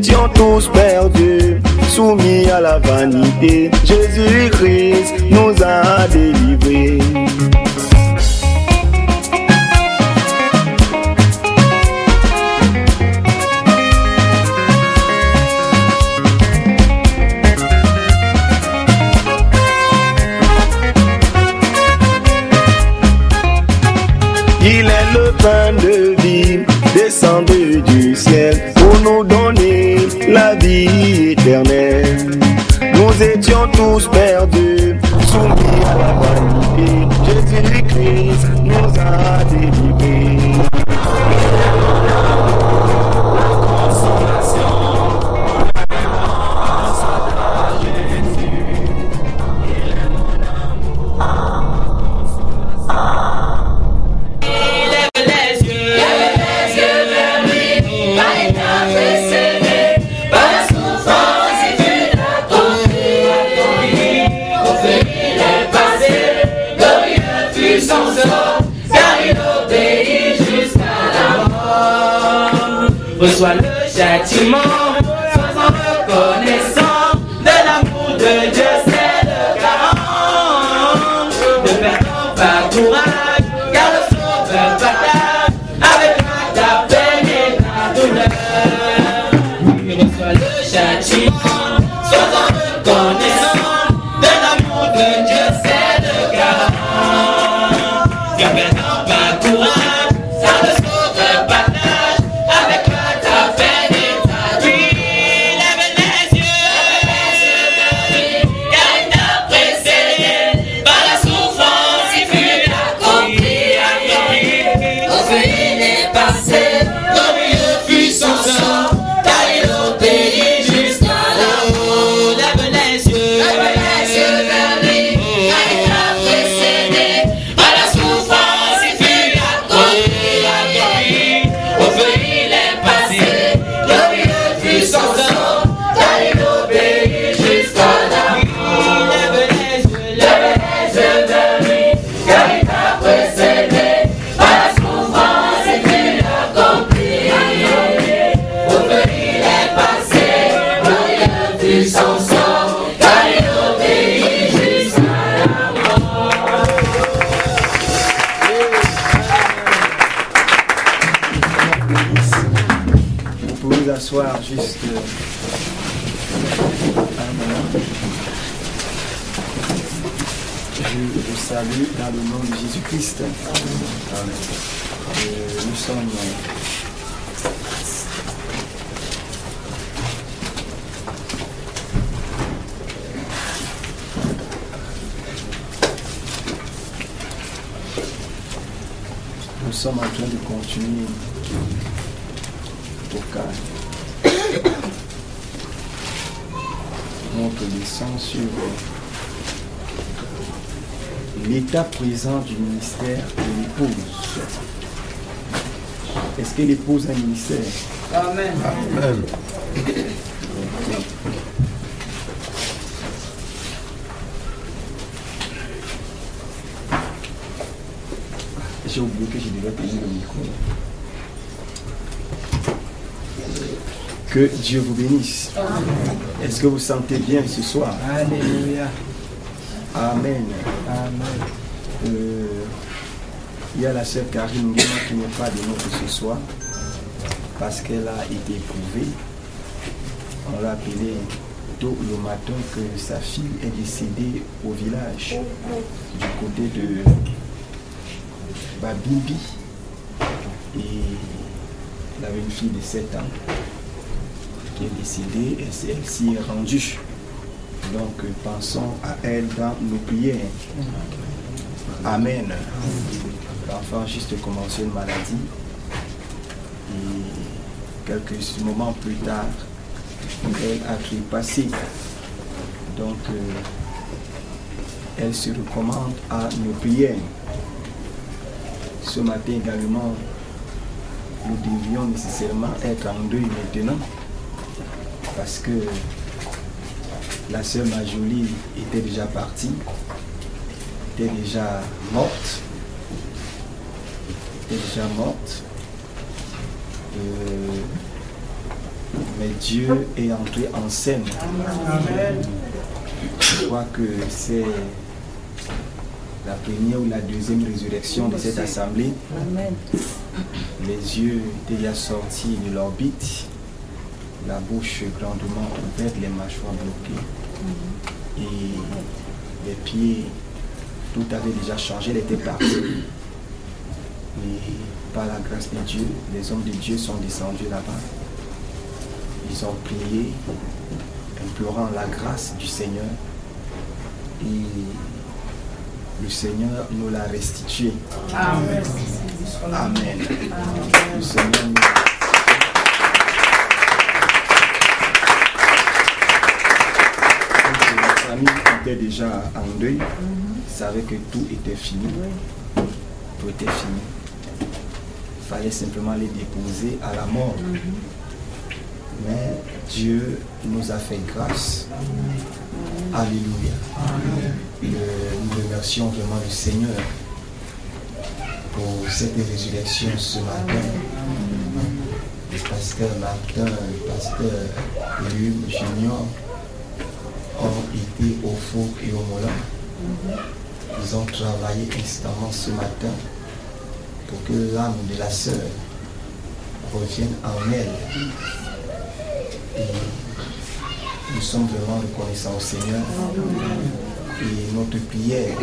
étions tous perdus, soumis à la vanité. Jésus-Christ nous a délivrés. Il est le pain de vie, descendu du ciel pour nous donner la vie éternelle. Nous étions tous perdus, soumis à la vanité. Jésus-Christ nous a délivrés. Reçois le châtiment, sois reconnaissant de l'amour de Dieu, c'est le garant. Ne perdons pas courage, car le Sauveur partage avec toi ta peine et ta douleur. Reçois le châtiment, sois reconnaissant de l'amour de Dieu, c'est le garant. Ne perdons pas courage, car le Sauveur partage avec toi. Juste un moment. Je vous salue dans le nom de Jésus-Christ. Nous sommes en train de continuer au calme notre leçon sur l'état présent du ministère de l'épouse. Est-ce que l'épouse a un ministère? Amen. Amen. J'ai oublié que je devais payer le micro. Que Dieu vous bénisse. Est-ce que vous sentez bien ce soir? Alléluia. Amen. Amen. Il y a la sœur Karine qui n'est pas de nous ce soir parce qu'elle a été éprouvée. On l'a appelé tôt le matin que sa fille est décédée au village du côté de Babimbi. Et elle avait une fille de 7 ans qui est décédée et elle s'y est rendue. Donc pensons à elle dans nos prières. Amen. L'enfant a juste commencé une maladie et quelques moments plus tard, elle a trépassé. Donc elle se recommande à nos prières. Ce matin également, nous devions nécessairement être en deuil maintenant parce que la sœur Majolie était déjà partie, était déjà morte. mais Dieu est entré en scène. Amen. Je crois que c'est la première ou la deuxième résurrection de cette assemblée. Amen. Les yeux déjà sortis de l'orbite, la bouche grandement ouverte, les mâchoires bloquées. Et les pieds, tout avait déjà changé, elle était partie. Et par la grâce de Dieu, les hommes de Dieu sont descendus là-bas. Ils ont prié, implorant la grâce du Seigneur. Et le Seigneur nous l'a restitué. Amen. Amen. Le Seigneur nous la famille était déjà en deuil, savait que tout était fini. Tout était fini. Il fallait simplement les déposer à la mort. Mais Dieu nous a fait grâce. Alléluia. Nous remercions vraiment le Seigneur pour cette résurrection ce matin. Le pasteur Martin, le pasteur Luc Junior ont été au four et au moulin. Ils ont travaillé instamment ce matin pour que l'âme de la sœur revienne en elle. Et nous sommes vraiment reconnaissants au Seigneur. Et notre prière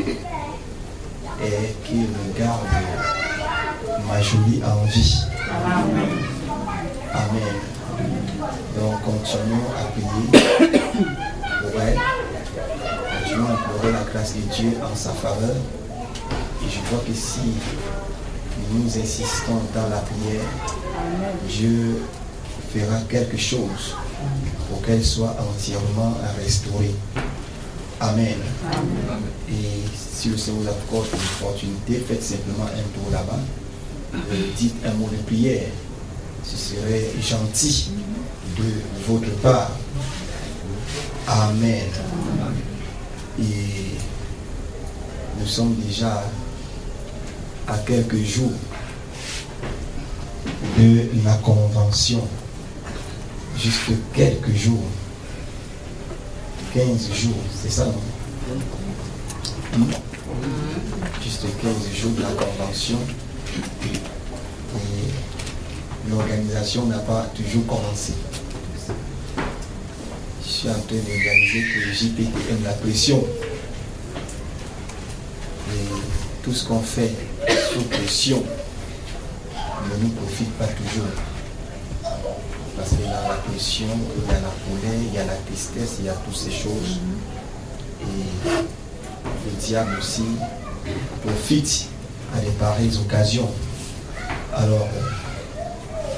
est qu'il garde Majolie en vie. Amen. Donc continuons à prier pour elle. Continuons à implorer la grâce de Dieu en sa faveur. Et je crois que si nous insistons dans la prière, Dieu fera quelque chose pour qu'elle soit entièrement restaurée. Amen. Et si le Seigneur vous accorde l'opportunité, faites simplement un tour là-bas. Dites un mot de prière. Ce serait gentil de votre part. Amen. Et nous sommes déjà à quelques jours de la convention. Juste quelques jours. 15 jours, c'est ça, non? Juste 15 jours de la convention. Et l'organisation n'a pas toujours commencé. Je suis en train d'organiser que JPTM la pression. Et tout ce qu'on fait sous pression ne nous profite pas toujours. Parce qu'il y a la pression, il y a la colère, il y a la tristesse, il y a toutes ces choses. Et le diable aussi profite à de pareilles occasions. Alors,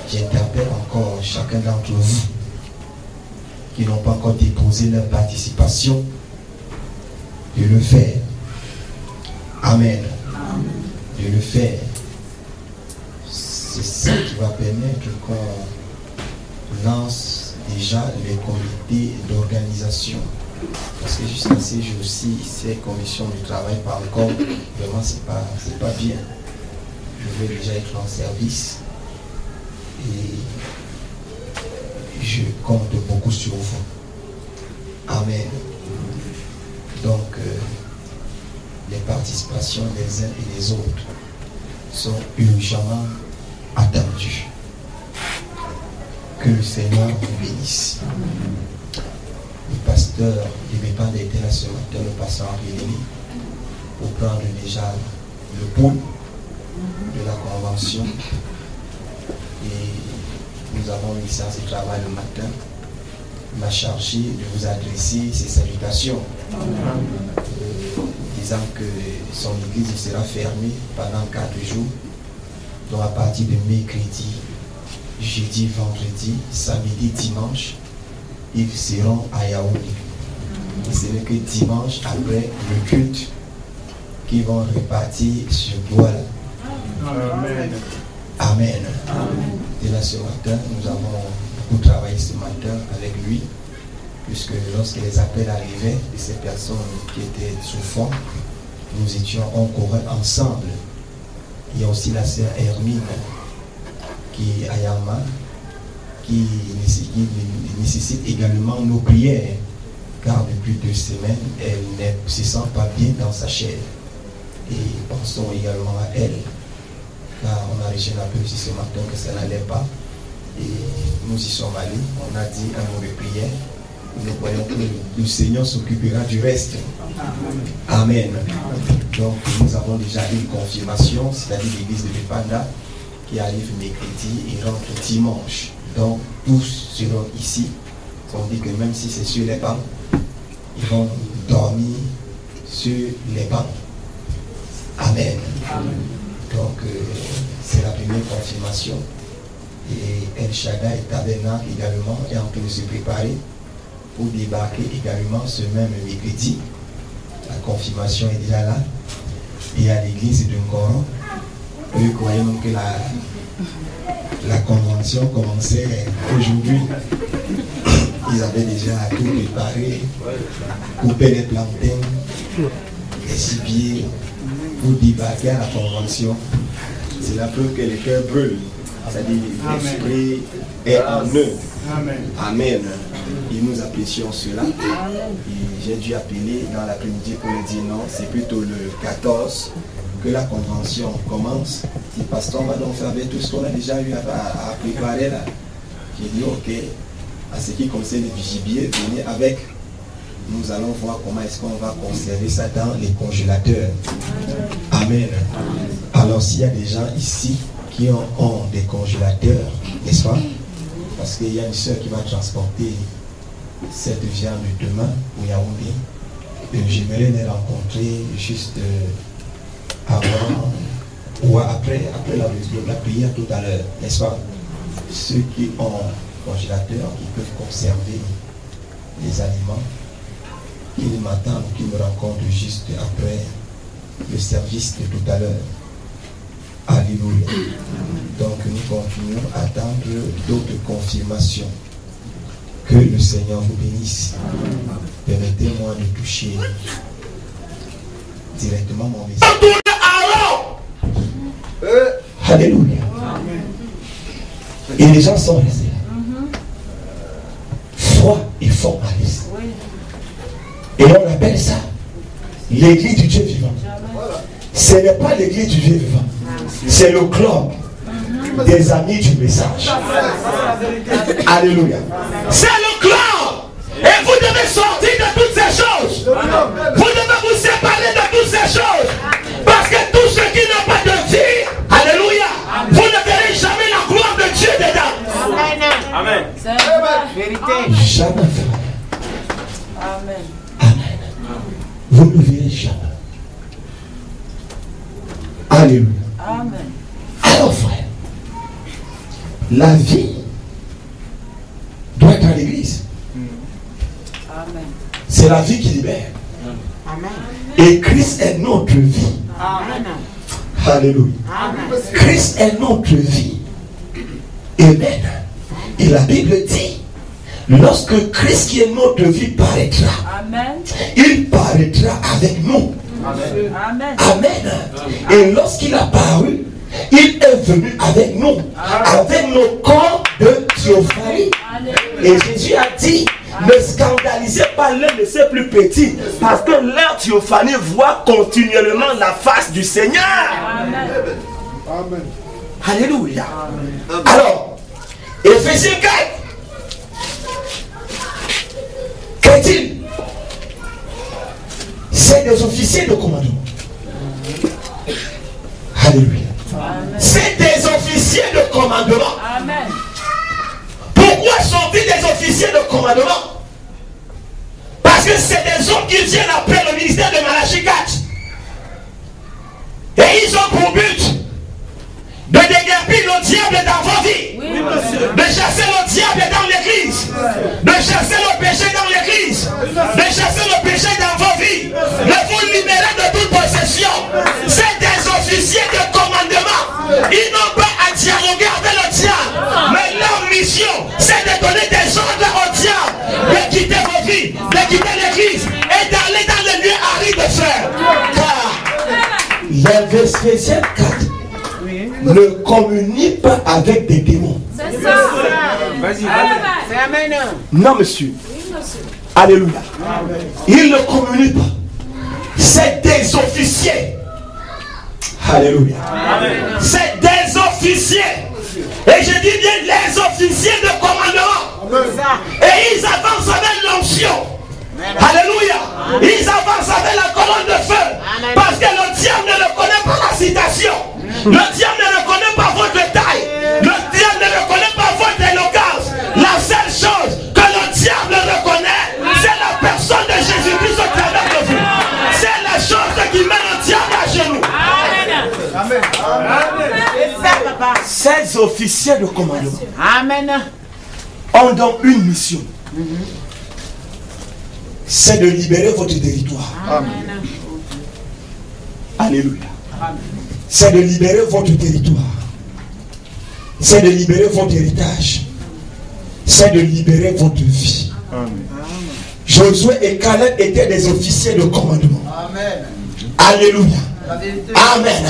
j'interpelle encore chacun d'entre vous qui n'ont pas encore déposé leur participation de le faire. Amen. De le faire. C'est ça qui va permettre qu'on lance déjà les comités d'organisation. Parce que jusqu'à ces jours-ci, ces commissions du travail, pas encore, vraiment, c'est pas bien. Je vais déjà être en service et je compte beaucoup sur vous. Amen. Donc, les participations des uns et des autres sont urgemment attendues. Que le Seigneur vous bénisse. Le pasteur ne devait pas être là ce matin, le pasteur Henri, pour prendre déjà le pouls de la convention. Et nous avons une séance de travail le matin. Il m'a chargé de vous adresser ses salutations, disant que son église sera fermée pendant 4 jours, donc à partir de mercredi, jeudi, vendredi, samedi, dimanche, ils seront à Yaoundé. Et ce n'est que dimanche, après le culte, qu'ils vont repartir sur Douala. Amen. Amen. Et là, ce matin, nous avons beaucoup travaillé ce matin avec lui, puisque lorsque les appels arrivaient de ces personnes qui étaient souffrantes, nous étions en courait ensemble. Il y a aussi la sœur Hermine qui est à Yama, qui nécessite également nos prières, car depuis 2 semaines, elle ne se sent pas bien dans sa chair. Et pensons également à elle, car on a reçu un peu aussi ce matin que ça n'allait pas. Et nous y sommes allés, on a dit un mot de prière. Nous croyons que le Seigneur s'occupera du reste. Amen. Donc nous avons déjà une confirmation, c'est-à-dire l'église de Bepanda qui arrive mercredi et rentre dimanche. Donc tous seront ici. On dit que même si c'est sur les bancs, ils vont dormir sur les bancs. Amen. Donc c'est la première confirmation. Et El Shaddai Tabernacle également est en train de se préparer pour débarquer également ce même mercredi. La confirmation est déjà là. Et à l'église de Ngoro, eux croyons que la convention commençait aujourd'hui. Ils avaient déjà tout préparé, coupé les plantains, les cibiers pour débarquer à la convention. C'est la preuve que les cœurs brûlent. C'est-à-dire l'esprit est en eux. Amen. Amen. Et nous apprécions cela. Et j'ai dû appeler dans l'après-midi pour lui dire non, c'est plutôt le 14 que la convention commence. Le pasteur va donc faire avec tout ce qu'on a déjà eu à préparer là. J'ai dit ok, à ce qui concerne le gibier, venez avec. Nous allons voir comment est-ce qu'on va conserver ça dans les congélateurs. Amen. Alors s'il y a des gens ici qui ont des congélateurs, n'est-ce pas? Parce qu'il y a une soeur qui va transporter cette viande demain au Yaoundé. J'aimerais les rencontrer juste avant ou après la prière tout à l'heure, n'est-ce pas? Ceux qui ont un congélateur, qui peuvent conserver les aliments, qu'ils m'attendent, qu'ils me rencontrent juste après le service de tout à l'heure. Alléluia. Donc nous continuons à attendre d'autres confirmations. Que le Seigneur vous bénisse. Permettez-moi de toucher directement mon message. Alléluia. Et les gens sont restés là. Froid et formalisme. Et on appelle ça l'église du Dieu vivant. Ce n'est pas l'église du Dieu vivant. C'est le club des amis du message. Alléluia. C'est le club. Et vous devez sortir de toutes ces choses. Vous devez vous séparer de toutes ces choses. Parce que tous ceux qui n'ont pas de vie, alléluia, vous ne verrez jamais la gloire de Dieu dedans. Amen. C'est la vérité. Jamais. Amen. Amen. Vous ne verrez jamais. Alléluia. Amen. Alors frère, la vie doit être à l'église. Amen. C'est la vie qui libère. Amen. Et Christ est notre vie. Amen. Alléluia. Amen. Christ est notre vie. Amen. Et la Bible dit, lorsque Christ qui est notre vie paraîtra, amen, il paraîtra avec nous. Amen. Amen. Amen. Et lorsqu'il a paru, il est venu avec nous, avec nos corps de théophanie. Et Jésus a dit, ne scandalisez pas l'un de ses plus petits, parce que leur théophanie voit continuellement la face du Seigneur. Amen. Amen. Alléluia. Amen. Alors, Éphésiens 4, qu'est-il? C'est des officiers de commandement. Alléluia. C'est des officiers de commandement. Amen. Pourquoi sont-ils des officiers de commandement? Parce que c'est des hommes qui viennent après le ministère de Malachie 4. Et ils ont pour but de déguerpir le diable dans vos vies. Oui, de chasser le diable dans l'église. De chasser le péché dans l'église. De chasser le péché dans vos vies. De vous libérer de toute possession. C'est des officiers de commandement. Ils n'ont pas à dialoguer avec le diable. Mais leur mission, c'est de donner des ordres au diable. De quitter vos vies. De quitter l'église. Et d'aller dans les lieux arides, frère. Car l'Éphésiens 4 ne communie pas avec des démons. C'est ça. C'est Amen. Non, monsieur. Alléluia. Ils ne communiquent pas. C'est des officiers. Alléluia. C'est des officiers. Et je dis bien les officiers de commandement. Et ils avancent avec l'onction. Alléluia. Ils avancent avec la colonne de feu. Parce que le diable ne reconnaît pas la citation. Le diable ne reconnaît pas votre taille. Le diable ne reconnaît pas votre éloquence. La seule chose que le diable reconnaît, c'est la personne de Jésus-Christ au travers de vous. C'est la chose qui met le diable à genoux. Amen. 16 officiers de commandement. Amen. Ont donc une mission. C'est de libérer votre territoire. Amen. Alléluia. C'est de libérer votre territoire. C'est de libérer votre héritage. C'est de libérer votre vie. Amen. Josué et Caleb étaient des officiers de commandement. Amen. Alléluia. Amen.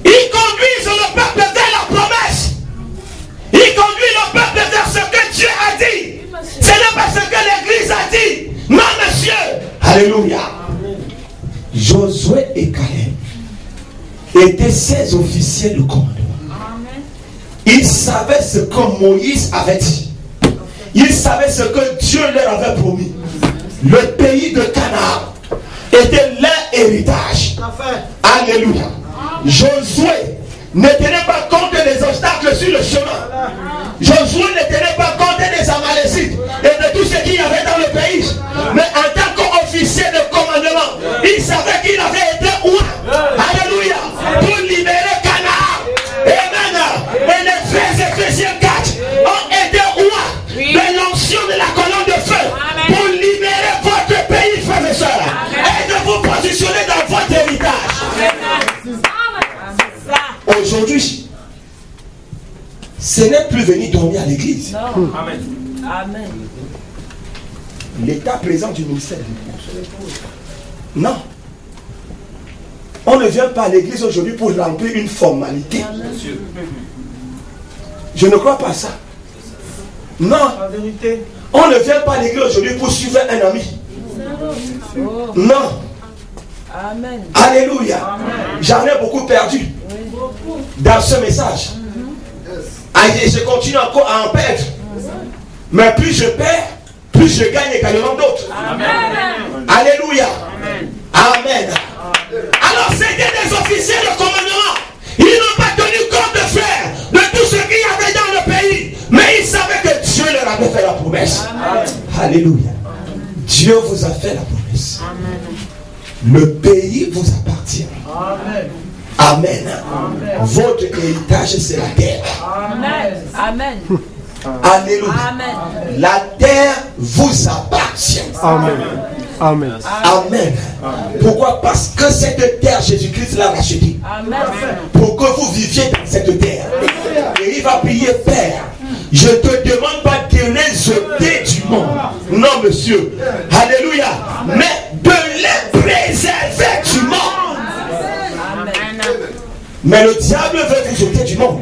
Ils conduisent le peuple vers la promesse. Ils conduisent le peuple vers ce que Dieu a dit. Ce n'est pas ce que l'Église a dit. Non, monsieur. Alléluia. Josué et Caleb étaient 16 officiers de commandement. Ils savaient ce que Moïse avait dit. Ils savaient ce que Dieu leur avait promis. Le pays de Canaan était leur héritage. Alléluia. Josué ne tenait pas compte des obstacles sur le chemin. Josué ne tenait pas compte des Amalécites et de tout ce qu'il y avait dans le pays. Mais en tant qu'officier de commandement, il savait qu'il avait été où? Alléluia. Pour libérer Canaan. Amen. Et les 13 Éphésiens 4 ont été où? De l'onction de la colonne de feu. Pour libérer votre pays, frères et sœurs. Et de vous positionner dans votre héritage. Aujourd'hui, ce n'est plus venir dormir à l'église. Amen. L'état présent du ministère de l'épouse. Non. On ne vient pas à l'église aujourd'hui pour remplir une formalité. Je ne crois pas à ça. Non. On ne vient pas à l'église aujourd'hui pour suivre un ami. Non. Amen. Alléluia. J'en ai beaucoup perdu dans ce message. Et je continue encore à en perdre. Mais plus je perds, plus je gagne également d'autres. Alléluia. Amen. Alors c'était des officiers de commandement. Ils n'ont pas tenu compte de faire de tout ce qu'il y avait dans le pays. Mais ils savaient que Dieu leur avait fait la promesse. Alléluia. Dieu vous a fait la promesse. Le pays vous appartient. Amen. Amen. Votre héritage, c'est la terre. Amen. Alléluia. Amen. La terre vous appartient. Amen. Amen. Amen. Pourquoi? Parce que cette terre, Jésus-Christ l'a rachetée. Amen. Pour que vous viviez dans cette terre. Et il va prier, Père, je ne te demande pas de les jeter du monde. Non, monsieur. Alléluia. Mais de les préserver du monde. Mais le diable veut vous jeter du monde.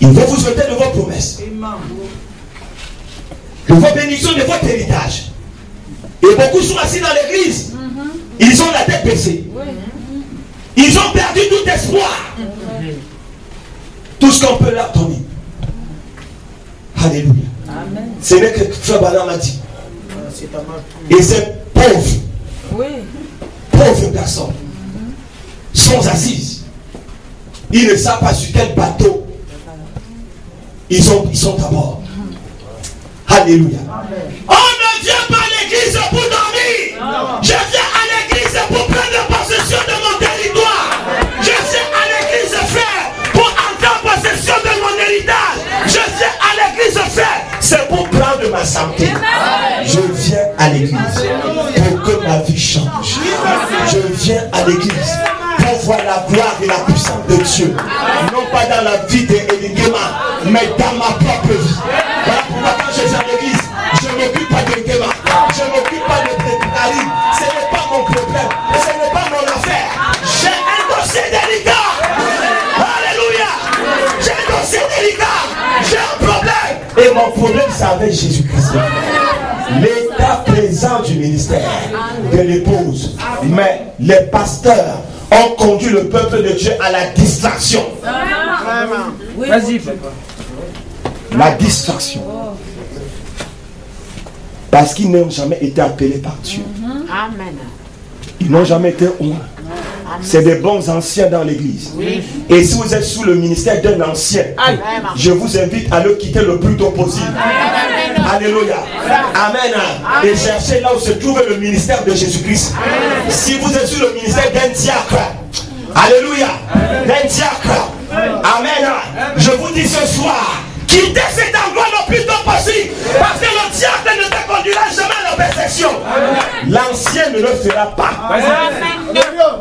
Il veut vous jeter de vos promesses, de vos bénédictions, de votre héritage. Et beaucoup sont assis dans l'église. Ils ont la tête baissée. Ils ont perdu tout espoir. Tout ce qu'on peut leur donner. Alléluia. C'est ce que Frère Branham a dit. Et ces pauvres personnes sont assises. Ils ne savent pas sur quel bateau ils sont à bord. Alléluia. On ne vient pas à l'église pour dormir. Je viens à l'église pour prendre possession de mon territoire. Je viens à l'église frère pour entrer en possession de mon héritage. Je viens à l'église frère, c'est pour prendre ma santé. Je viens à l'église pour que ma vie change. Je viens à l'église pour voir la gloire et la puissance de Dieu. Non pas dans la vie d'Eligema, mais dans ma propre vie. Voilà pourquoi quand je viens à l'église, je ne m'occupe pas d'Eligema. Je ne m'occupe pas de Pétari. Ce n'est pas mon problème. Ce n'est pas mon affaire. J'ai un dossier délicat. Alléluia. J'ai un dossier délicat. Et mon problème, c'est avec Jésus-Christ. L'état présent du ministère de l'épouse. Mais les pasteurs ont conduit le peuple de Dieu à la distraction. Vas-y. La distraction. Parce qu'ils n'ont jamais été appelés par Dieu. Amen. Ils n'ont jamais été oints. C'est des bons anciens dans l'église. Et si vous êtes sous le ministère d'un ancien, je vous invite à le quitter le plus tôt possible. Alléluia. Amen. Et cherchez là où se trouve le ministère de Jésus-Christ. Si vous êtes sous le ministère d'un diacre, alléluia, d'un diacre, amen. Je vous dis ce soir, quittez cet endroit le plus tôt possible. Parce que le diacre ne te conduira jamais à la perfection. L'ancien ne le fera pas.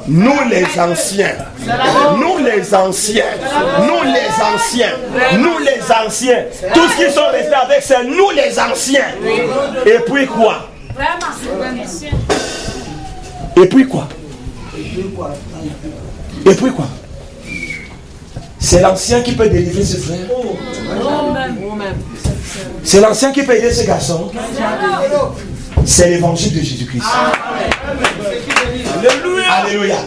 Nous les anciens, nous les anciens, nous les anciens, nous les anciens, tous qui sont restés avec, c'est nous les anciens. Et puis quoi? Et puis quoi? Et puis quoi? C'est l'ancien qui peut délivrer ses frères. C'est l'ancien qui peut aider ses garçons. C'est l'évangile de Jésus-Christ. Alléluia.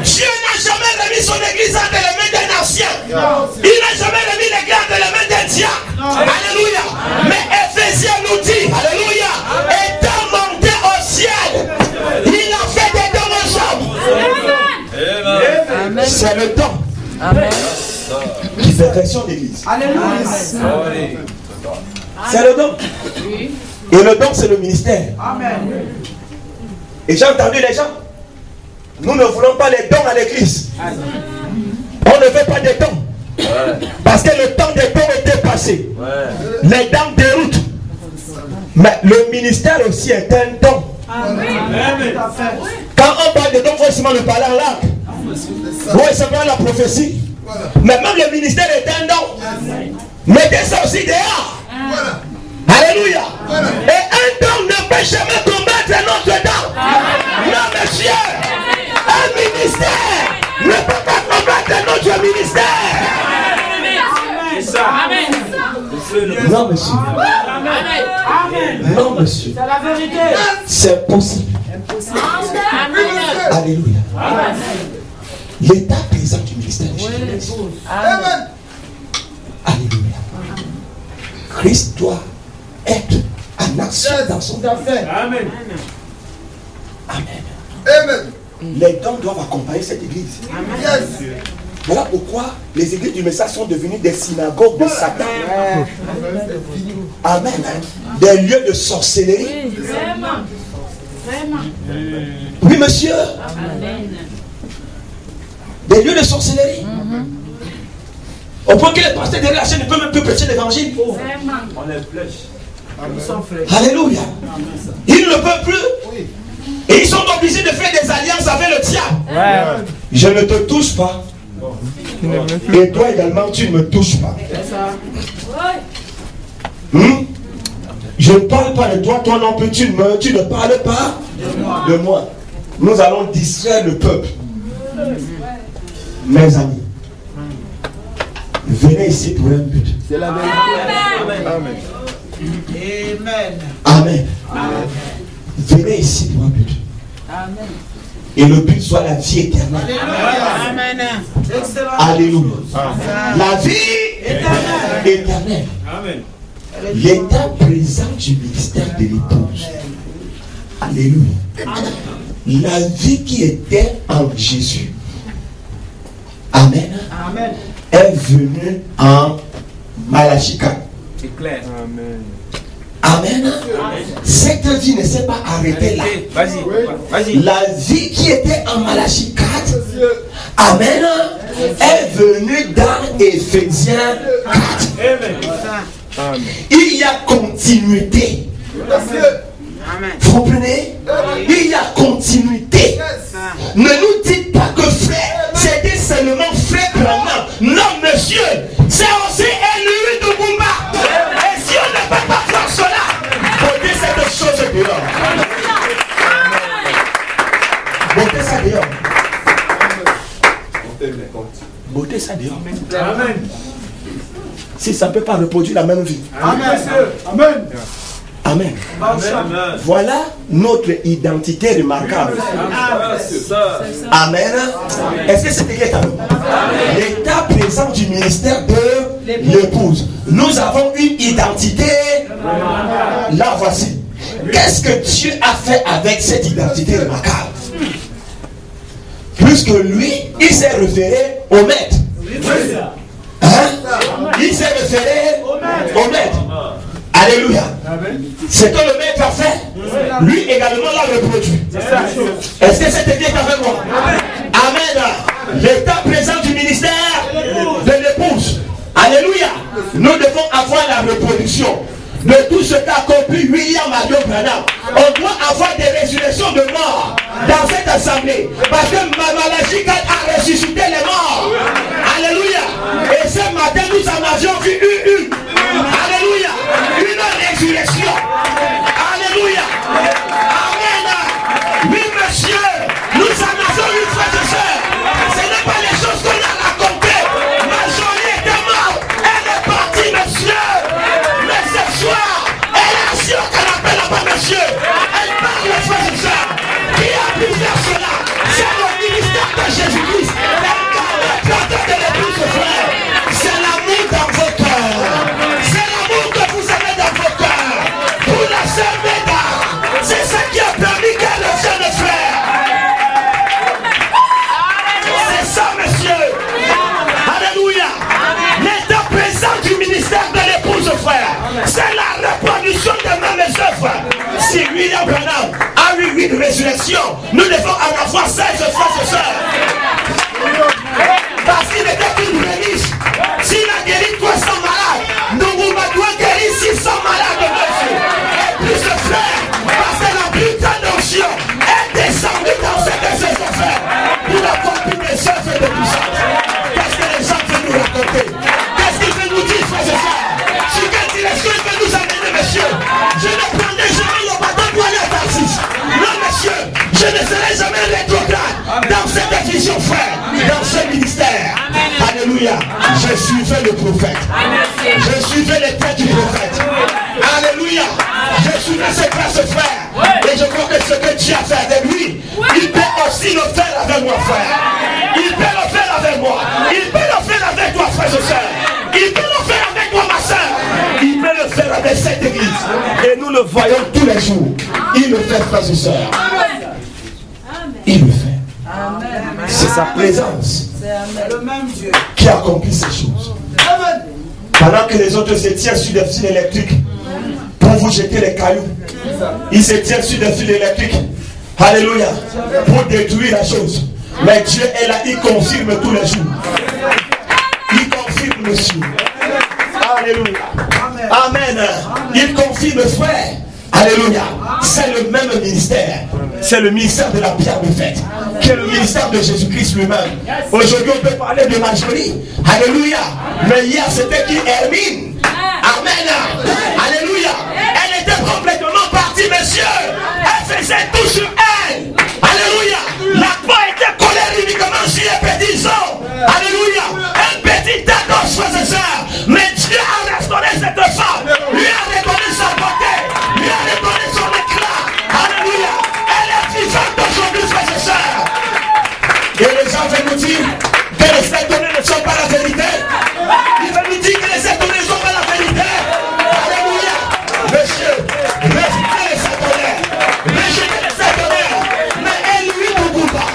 Dieu n'a jamais remis son église entre les mains d'un ancien. Il n'a jamais remis l'église entre les mains d'un diacre. Alléluia. Mais Éphésiens nous dit, alléluia, étant monté au ciel, il a fait des dons aux hommes. C'est le don qui fait pression d'église. C'est le don. Et le don, c'est le ministère. Amen. Et j'ai entendu les gens. Nous ne voulons pas les dons à l'église. On ne veut pas des dons. Parce que le temps des dons est dépassé. Les dons déroutent. Mais le ministère aussi est un don. Quand on parle de dons, il faut seulement le parler en langue. Vous recevez la prophétie. Mais même le ministère est un don. Mettez ça aussi dehors. Alléluia. Et un don ne peut jamais combattre notre don. Non, monsieur. Un ministère ne peut pas combattre notre ministère. Amen. Non, monsieur. Non, monsieur. C'est la vérité. C'est possible. Alléluia. L'état présent du ministère de Jésus. Amen. Alléluia. Christ doit être en action dans son affaire. Amen. Amen. Les dons doivent accompagner cette église. Amen. Voilà pourquoi les églises du message sont devenues des synagogues de Satan. Amen. Des lieux de sorcellerie. Oui, monsieur. Des lieux de sorcellerie. Au point que les pasteurs derrière la chaîne ne peuvent même plus prêcher l'évangile. On les flèche. Alléluia. Ils ne peuvent plus. Et ils sont obligés de faire des alliances avec le diable. Je ne te touche pas. Et toi également, tu ne me touches pas. Je ne parle pas de toi, toi non plus, tu ne parles pas de moi. Nous allons distraire le peuple. Mes amis, venez ici pour un but. C'est la vérité. Amen. Amen. Amen. Venez ici pour un but. Amen. Et le but soit la vie éternelle. Amen. Alléluia. La vie éternelle. Amen. L'état présent du ministère de l'épouse. Alléluia. La vie qui était en Jésus. Amen. Amen. Est venue en Malachie 4. C'est clair. Amen. Amen. Cette vie ne s'est pas arrêtée là. Vas-y. Vas-y. La vie qui était en Malachie 4, Amen, est venue dans Éphésiens 4. Amen. Il y a continuité. Vous comprenez? Il y a continuité. Ne nous dites pas que frère, c'était seulement frère Branham. Non, monsieur, c'est aussi Élie de Bumba. Et si on ne peut pas faire cela, votez cette chose dehors. Votez ça dehors. Votez ça dehors. Amen. si ça ne peut pas reproduire la même vie. Amen. Amen. Amen. Voilà notre identité remarquable. Amen. Est-ce que c'est écrit à nous? L'état présent du ministère de l'épouse. Nous avons une identité. La voici. Qu'est-ce que Dieu a fait avec cette identité remarquable? Puisque lui, il s'est référé au maître. Hein? Il s'est référé au maître. Alléluia. Ce que le maître a fait, lui également l'a reproduit. Est-ce que c'est bien avec moi? Amen. L'état présent du ministère de l'épouse. Alléluia. Nous devons avoir la reproduction de tout ce qu'a accompli William Marion Branham. On doit avoir des résurrections de mort dans cette assemblée. Parce que Malachi a ressuscité les morts. Alléluia. Et ce matin, nous en avions vu une. Alléluia. Une résurrection. Alléluia. Amen. Oui, monsieur. Nous en avons eu, frères et sœurs. Ce n'est pas les choses qu'on a racontées. Marjorie était morte. Elle est partie, monsieur. Mais ce soir, elle est assise au canapé là-bas, monsieur. Elle parle, frères et sœurs. Qui a pu faire cela? C'est le ministère de Jésus-Christ. De l'épouse, frère. C'est l'amour dans vos cœurs. C'est l'amour que vous avez dans vos cœurs. Pour la sœur Méda. C'est ce qui a permis qu'elle le jeune frère. C'est ça, monsieur. Alléluia. L'état présent du ministère de l'épouse, frère. C'est la reproduction des mêmes œuvres. Si William Branham a eu une résurrection, nous devons en avoir 16 frères et sœurs. Parce qu'il était une remise. S'il a guéri 300 malades, nous doit guérir 600 malades, monsieur. Et plus de frères, parce que la putain d'onction est descendue dans cette saison, frère, pour accomplir des œuvres de puissance. Qu'est-ce que les gens veulent nous raconter? Qu'est-ce qu'ils veulent nous dire, frères et sœurs? Sur quelle direction ils veulent nous amener, monsieur? Je ne prendrai jamais le bateau pour aller à Tarsis. Non, monsieur, je ne serai jamais rétrograde dans cette vision, frère, dans ce ministère. Alléluia. Je suivais le prophète. Je suivais les têtes du prophète. Alléluia. Je suivais ses grâces, frère. Et je crois que ce que Dieu a fait avec lui, il peut aussi le faire avec moi, frère. Il peut le faire avec moi. Il peut le faire avec toi, frère et soeur. Il peut le faire avec toi, ma soeur. Il peut le faire avec cette église. Et nous le voyons tous les jours. Il le fait, frère et soeur. Il le fait. C'est sa présence qui accomplit ces choses. Pendant que les autres se tiennent sur des fils électriques pour vous jeter les cailloux, ils se tiennent sur des fils électriques. Alléluia. Pour détruire la chose. Mais Dieu est là, il confirme tous les jours. Il confirme, monsieur. Alléluia. Amen. Il confirme, frère. Alléluia. C'est le même ministère. C'est le ministère de la pierre de fête, qui est le ministère de Jésus-Christ lui-même. Aujourd'hui, on peut parler de Marjorie. Alléluia. Mais hier, c'était qui? Hermine. Amen. Alléluia. Elle était complètement partie, monsieur. Elle faisait tout sur elle. Alléluia. La peau était collée uniquement sur les petits os. Alléluia. Un petit tados, frères et sœurs. Mais Dieu a restauré cette femme. Lui a redonné sa beauté. Lui a redonné son éclat. Alléluia. Elle est vivante aujourd'hui, frères et sœurs. Et les gens veulent nous dire que les sept donnés ne sont pas la vérité. Ils veulent nous dire que les sept donnés ne sont pas la vérité. Alléluia. Monsieur, rejetez les sept donnés. Rejetez les sept donnés. Mais elle-lui ne vous pas.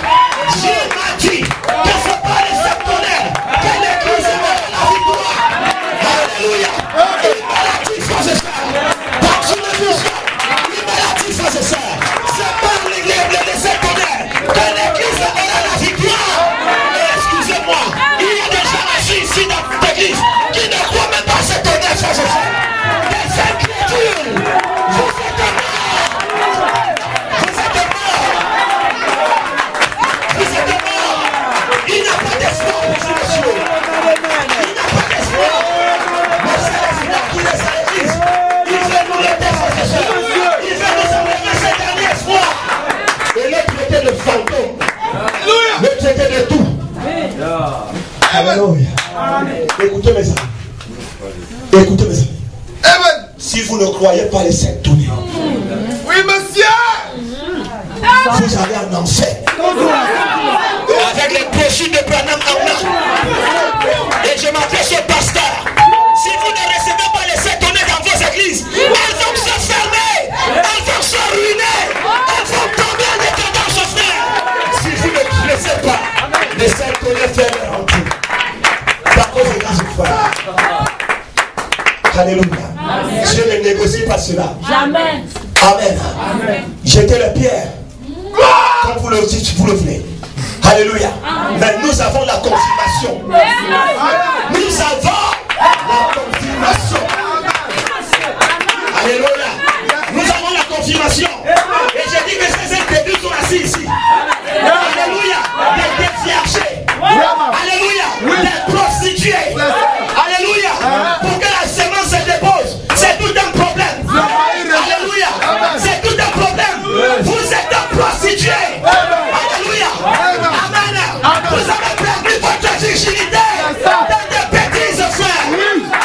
Dieu m'a dit que ce n'est pas les sept donnés que l'église est la victoire. Si vous ne croyez pas les 7 tonnerres, Oui, monsieur. vous allez en enfer. Avec les péchés de Branham Auna. Et je m'adresse au pasteur. Si vous ne recevez pas les 7 tonnerres dans vos églises, elles vont se fermer, elles vont se ruiner, elles vont tomber en décadence, frère. Si vous ne laissez pas les 7 tonnerres faire leur entrée, par cause de grâce, frère. Alléluia. Dieu ne négocie pas cela. Jamais. Amen. Jetez les pierres. Comme vous le dites, vous le venez. Alléluia. Mais nous avons la confirmation. Nous avons la confirmation. Alléluia. Nous avons la confirmation. Et j'ai dit que ces individus sont assis ici. Alléluia. Des déviergés. Alléluia. Des prostituées. Alléluia. Pour que la semence se dépose. C'est tout un problème. Alléluia. C'est tout un problème. Vous êtes un prostitué. Alléluia. Amen. Vous avez perdu votre virginité dans des bêtises, frère.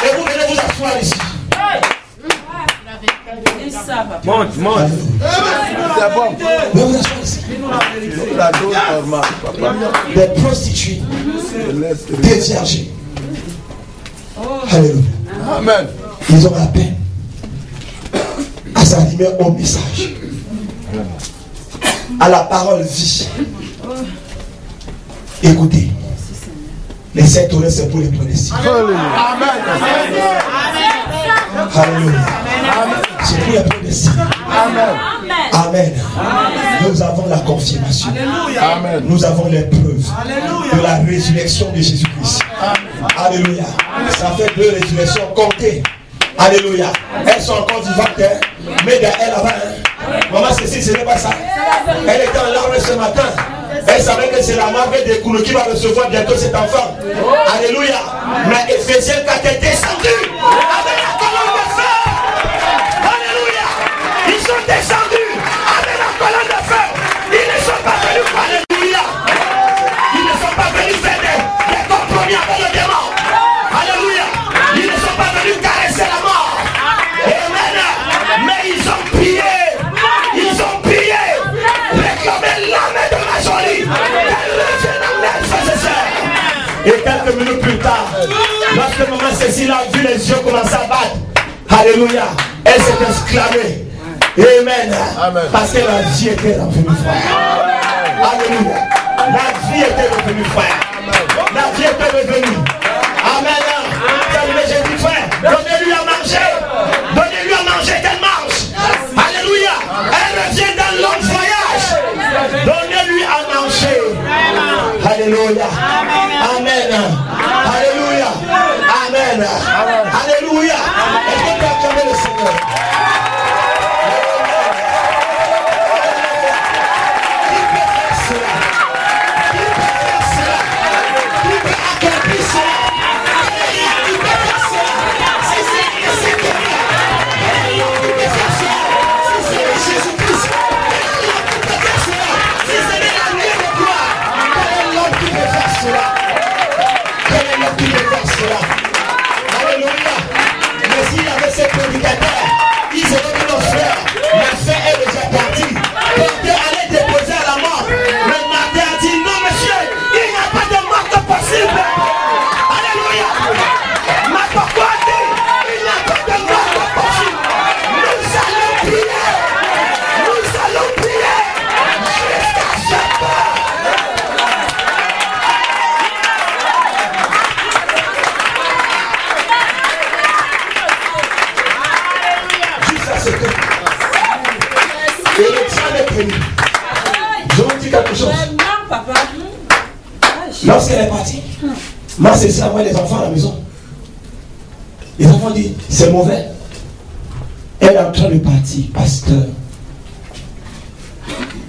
Et vous venez vous asseoir ici. Monte, monte. C'est bon. Venez vous asseoir ici. La dose normale, papa. Des prostituées, des vierges. Alléluia. Amen. Ils ont la peine à s'animer au message, à la parole vie. Écoutez, les 7 tonnerres c'est pour les prédestinés. Alléluia. C'est pour les prédestinés. Amen. Nous avons la confirmation. Amen. Nous avons les preuves de la résurrection de Jésus-Christ. Alléluia. Ça fait 2 résurrections comptées. Alléluia. Elles sont encore vivantes, hein? Mais elle avant, maman Cécile, ce n'est pas ça. Elle était en larmes ce matin. Elle savait que c'est la marque des Koulou qui va recevoir bientôt cet enfant. Alléluia. Mais Éphésiens 4 est descendu avec la colonne de feu. Alléluia. Ils sont descendus avec la colonne de feu. Ils ne sont pas venus. Alléluia. Ils ne sont pas venus faire des compromis avec le démon. Alléluia. Ils ne sont pas venus caresser la mort. Amen. Mais ils ont pillé. Ils ont pillé. Réclamé l'âme de ma jolie. Elle revient en elle, frères et sœurs. Et quelques minutes plus tard, lorsque maman Cécile a vu les yeux commencer à battre, alléluia, elle s'est exclamée. Amen. Amen. Parce que la vie était revenue, frère. Alléluia. La vie était revenue, frère. La vie était revenue. Amen. J'ai dit, frère, donnez-lui à manger. Donnez-lui à manger qu'elle mange. Alléluia. Elle revient dans long voyage. Donnez-lui à manger. Alléluia. Amen. Alléluia. Amen. Alléluia. Est-ce que tu as acclamé le Seigneur? Alléluia. Mais s'il y avait ces prédicateurs, ils auraient dit nos frères, la fin est déjà partie. Portez, allez déposer à la mort. Le matin a dit non monsieur, il n'y a pas de mort possible. Alléluia. Mais pourquoi dit il n'y a pas de mort possible? Nous allons prier. Nous allons prier jusqu'à ce point. Et le train est prévu. Je vous dis quelque chose. Lorsqu'elle est partie, moi c'est ça, moi les enfants à la maison. Les enfants disent, c'est mauvais. Elle est en train de partir, pasteur.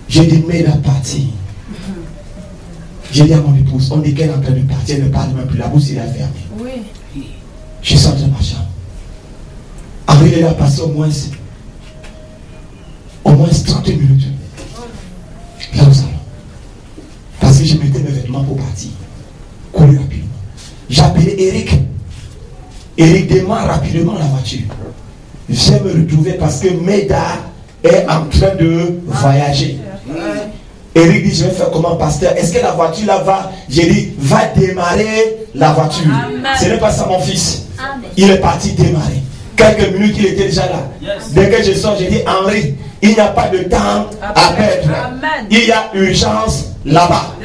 J'ai dit, mais elle a parti. J'ai dit à mon épouse, on dit qu'elle est en train de partir, elle ne parle même plus, la bouche est fermée. Oui. Je suis sorti de ma chambre. Après, elle a passé au moins 30 minutes. Là au salon. Parce que je mettais mes vêtements pour partir. Courir rapidement. J'ai appelé Eric. Eric démarre rapidement la voiture. viens me retrouver parce que Meda est en train de voyager. Eric dit, je vais faire comment, pasteur? Est-ce que la voiture là va? J'ai dit, va démarrer la voiture. Amen. Ce n'est pas ça mon fils. Amen. Il est parti démarrer. Quelques minutes, il était déjà là. Yes. Dès que je sors, j'ai dit, Henri, il n'y a pas de temps à perdre. Amen. Il y a urgence là-bas.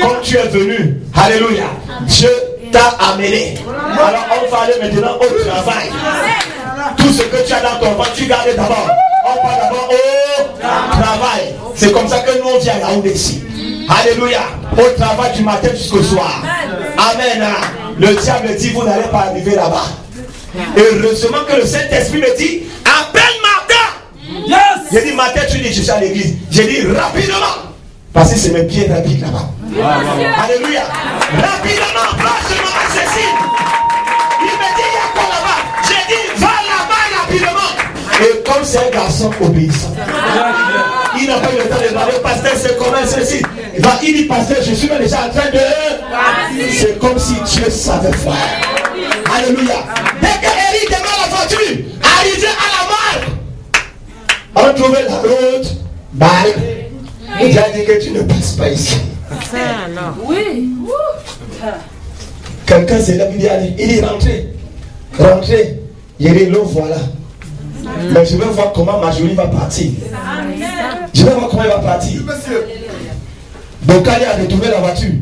Comme tu es venu, alléluia, Dieu t'a amené. Alors on va aller maintenant au travail. Amen. Tout ce que tu as dans ton ventre, tu gardes d'abord. On va d'abord au travail. C'est comme ça que nous on vient à Yaoundé ici. Alléluia. Au travail du matin jusqu'au soir. Amen. Le diable dit, vous n'allez pas arriver là-bas. Et heureusement que le Saint-Esprit me dit, appelle Martin. Yes. J'ai dit, Martin, tu dis, je suis à l'église. J'ai dit, rapidement. Parce que c'est mes pieds rapides là-bas. Alléluia. Rapidement, franchement, Cécile. Il me dit, il y a quoi là-bas? J'ai dit, va là-bas rapidement. Et comme c'est un garçon obéissant, il n'a pas eu le temps de demander, pasteur, c'est comment ceci? Il dit, pasteur, je suis déjà en train de... C'est comme si Dieu savait faire. Alléluia. Dès que Eric démarre la voiture, arrivé à la marque, on trouvait la route, bye. Il a dit que tu ne passes pas ici. Oui. Quelqu'un s'est là, il est rentré. Il dit, l'eau, voilà. Mais je vais voir comment ma jolie va partir. Je vais voir comment elle va partir. Donc, Kali a retrouvé la voiture.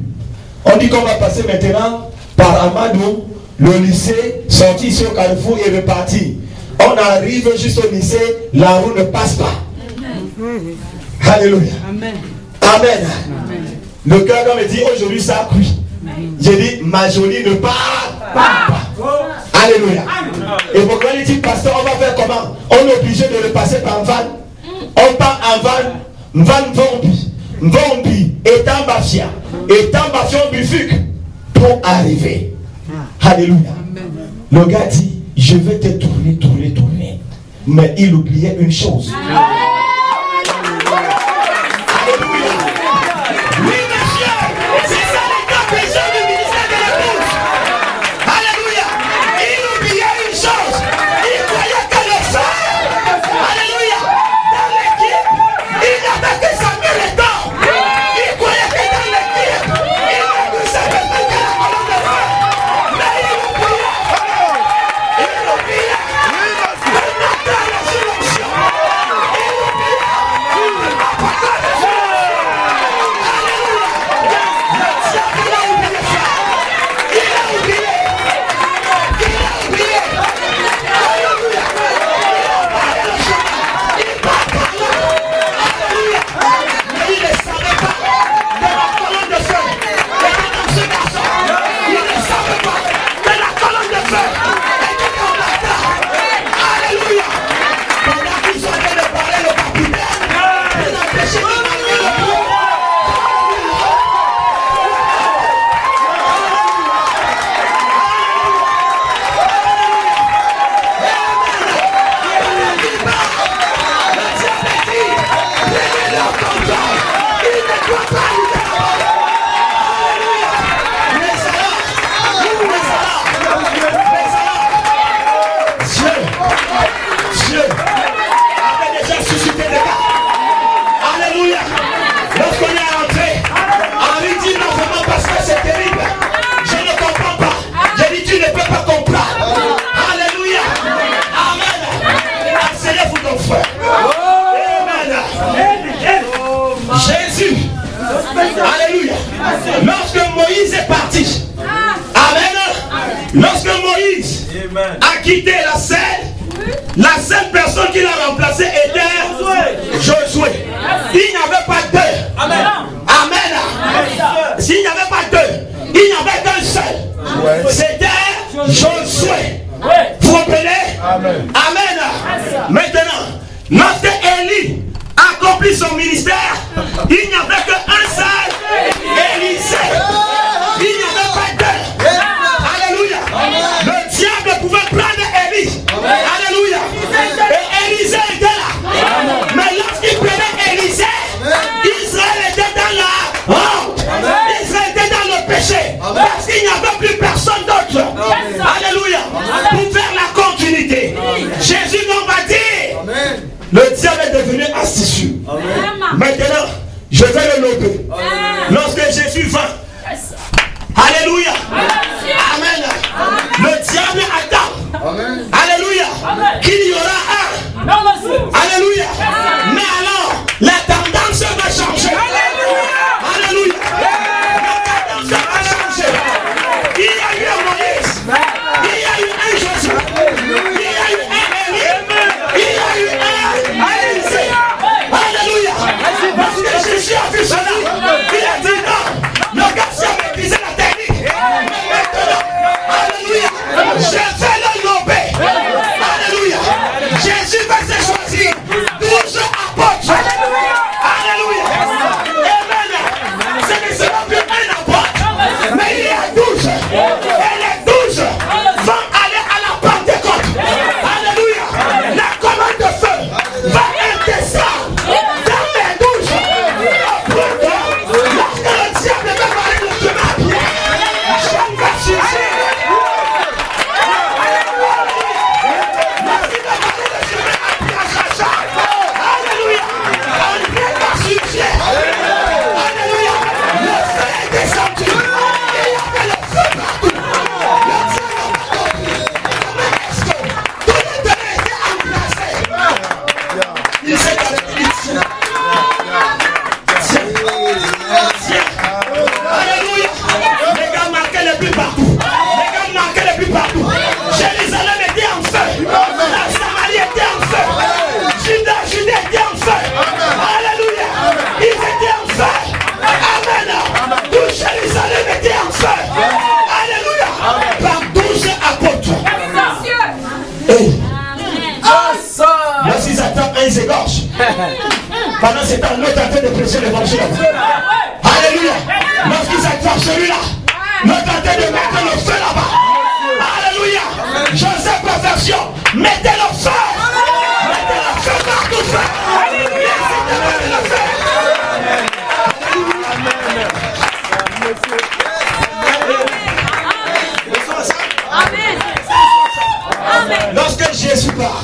On dit qu'on va passer maintenant par Amadou, le lycée, sorti ici au Carrefour et reparti. On arrive juste au lycée, la roue ne passe pas. Alléluia. Amen. Amen. Le cœur me dit, aujourd'hui ça a cuit. J'ai dit, ma jolie ne part pas. Alléluia. Et pourquoi il dit, pasteur, on va faire comment? On est obligé de le passer par van. On part en van Vombi, et Tambafia, Bufuk, pour arriver. Alléluia. Le gars dit, je vais te tourner. Mais il oubliait une chose. Lorsque Moïse est parti, amen. Lorsque Moïse a quitté la seule personne qui l'a remplacé était Josué. Il n'y avait pas deux. Amen. S'il n'y avait pas deux, il n'y avait qu'un seul. C'était Josué. Vous comprenez? Amen. Maintenant, lorsque Élie accomplit son ministère, il n'y avait qu'un seul Élisée. Il n'y avait pas deux. Alléluia. Le diable pouvait prendre Élie. Alléluia. Et Élisée était là. Mais lorsqu'il prenait Élisée, Israël était dans la honte. Israël était dans le péché. Parce qu'il n'y avait plus personne d'autre. Alléluia. Pour faire la continuité. Jésus n'en va Le diable est devenu astucieux. Maintenant, je vais le lober. Lorsque Jésus vint, alléluia. Amen. Le diable attend. Alléluia. Qu'il y aura un. Alléluia. Mais alors, la tendance va changer. Alléluia. La tendance va changer. Il y a eu un Moïse. Il y a eu un Josué. Il y a eu un Élie. Il y a eu un Élisée. Alléluia. Parce que Jésus a vu cela. Il a dit non. Le garçon maîtrisait la technique. Maintenant, alléluia. Je vais le lober. Alléluia. Jésus va se choisir 12 apôtres. Alléluia. Amen. Ce ne sera plus un apôtre, mais il y a 12. Et les 12 vont aller à la Pentecôte. Alléluia. La commande de feu va descendre dans les 12. Lorsque le diable va parler de chemin à pied, je vais chercher. Alléluia. On vient par succès. Alléluia. Le feu est descendu. Il y avait le feu partout. Le ciel n'a pas compris. Comment est-ce que tout le terrain était emplacé? Il s'est arrêté ici. Alléluia. Les gars marquaient les buts partout. Les gars marquaient les buts partout. Jérusalem était en feu. La Samarie était en feu. Juda était en feu. Alléluia. Ils étaient en feu. Amen. Tout Jérusalem était en feu. Alléluia. Par 12 apôtres. Hey. Lorsqu'ils attendent un, ils s'égorgent. Pendant ce temps, l'autre est en train de prêcher l'évangile. Alléluia. Lorsqu'ils attrapent celui-là, l'autre est en train de mettre le feu là-bas. Alléluia. Joseph perfection. Mettez le feu. Mettez le feu partout. Merci de mettre le feu. Lorsque Jésus part,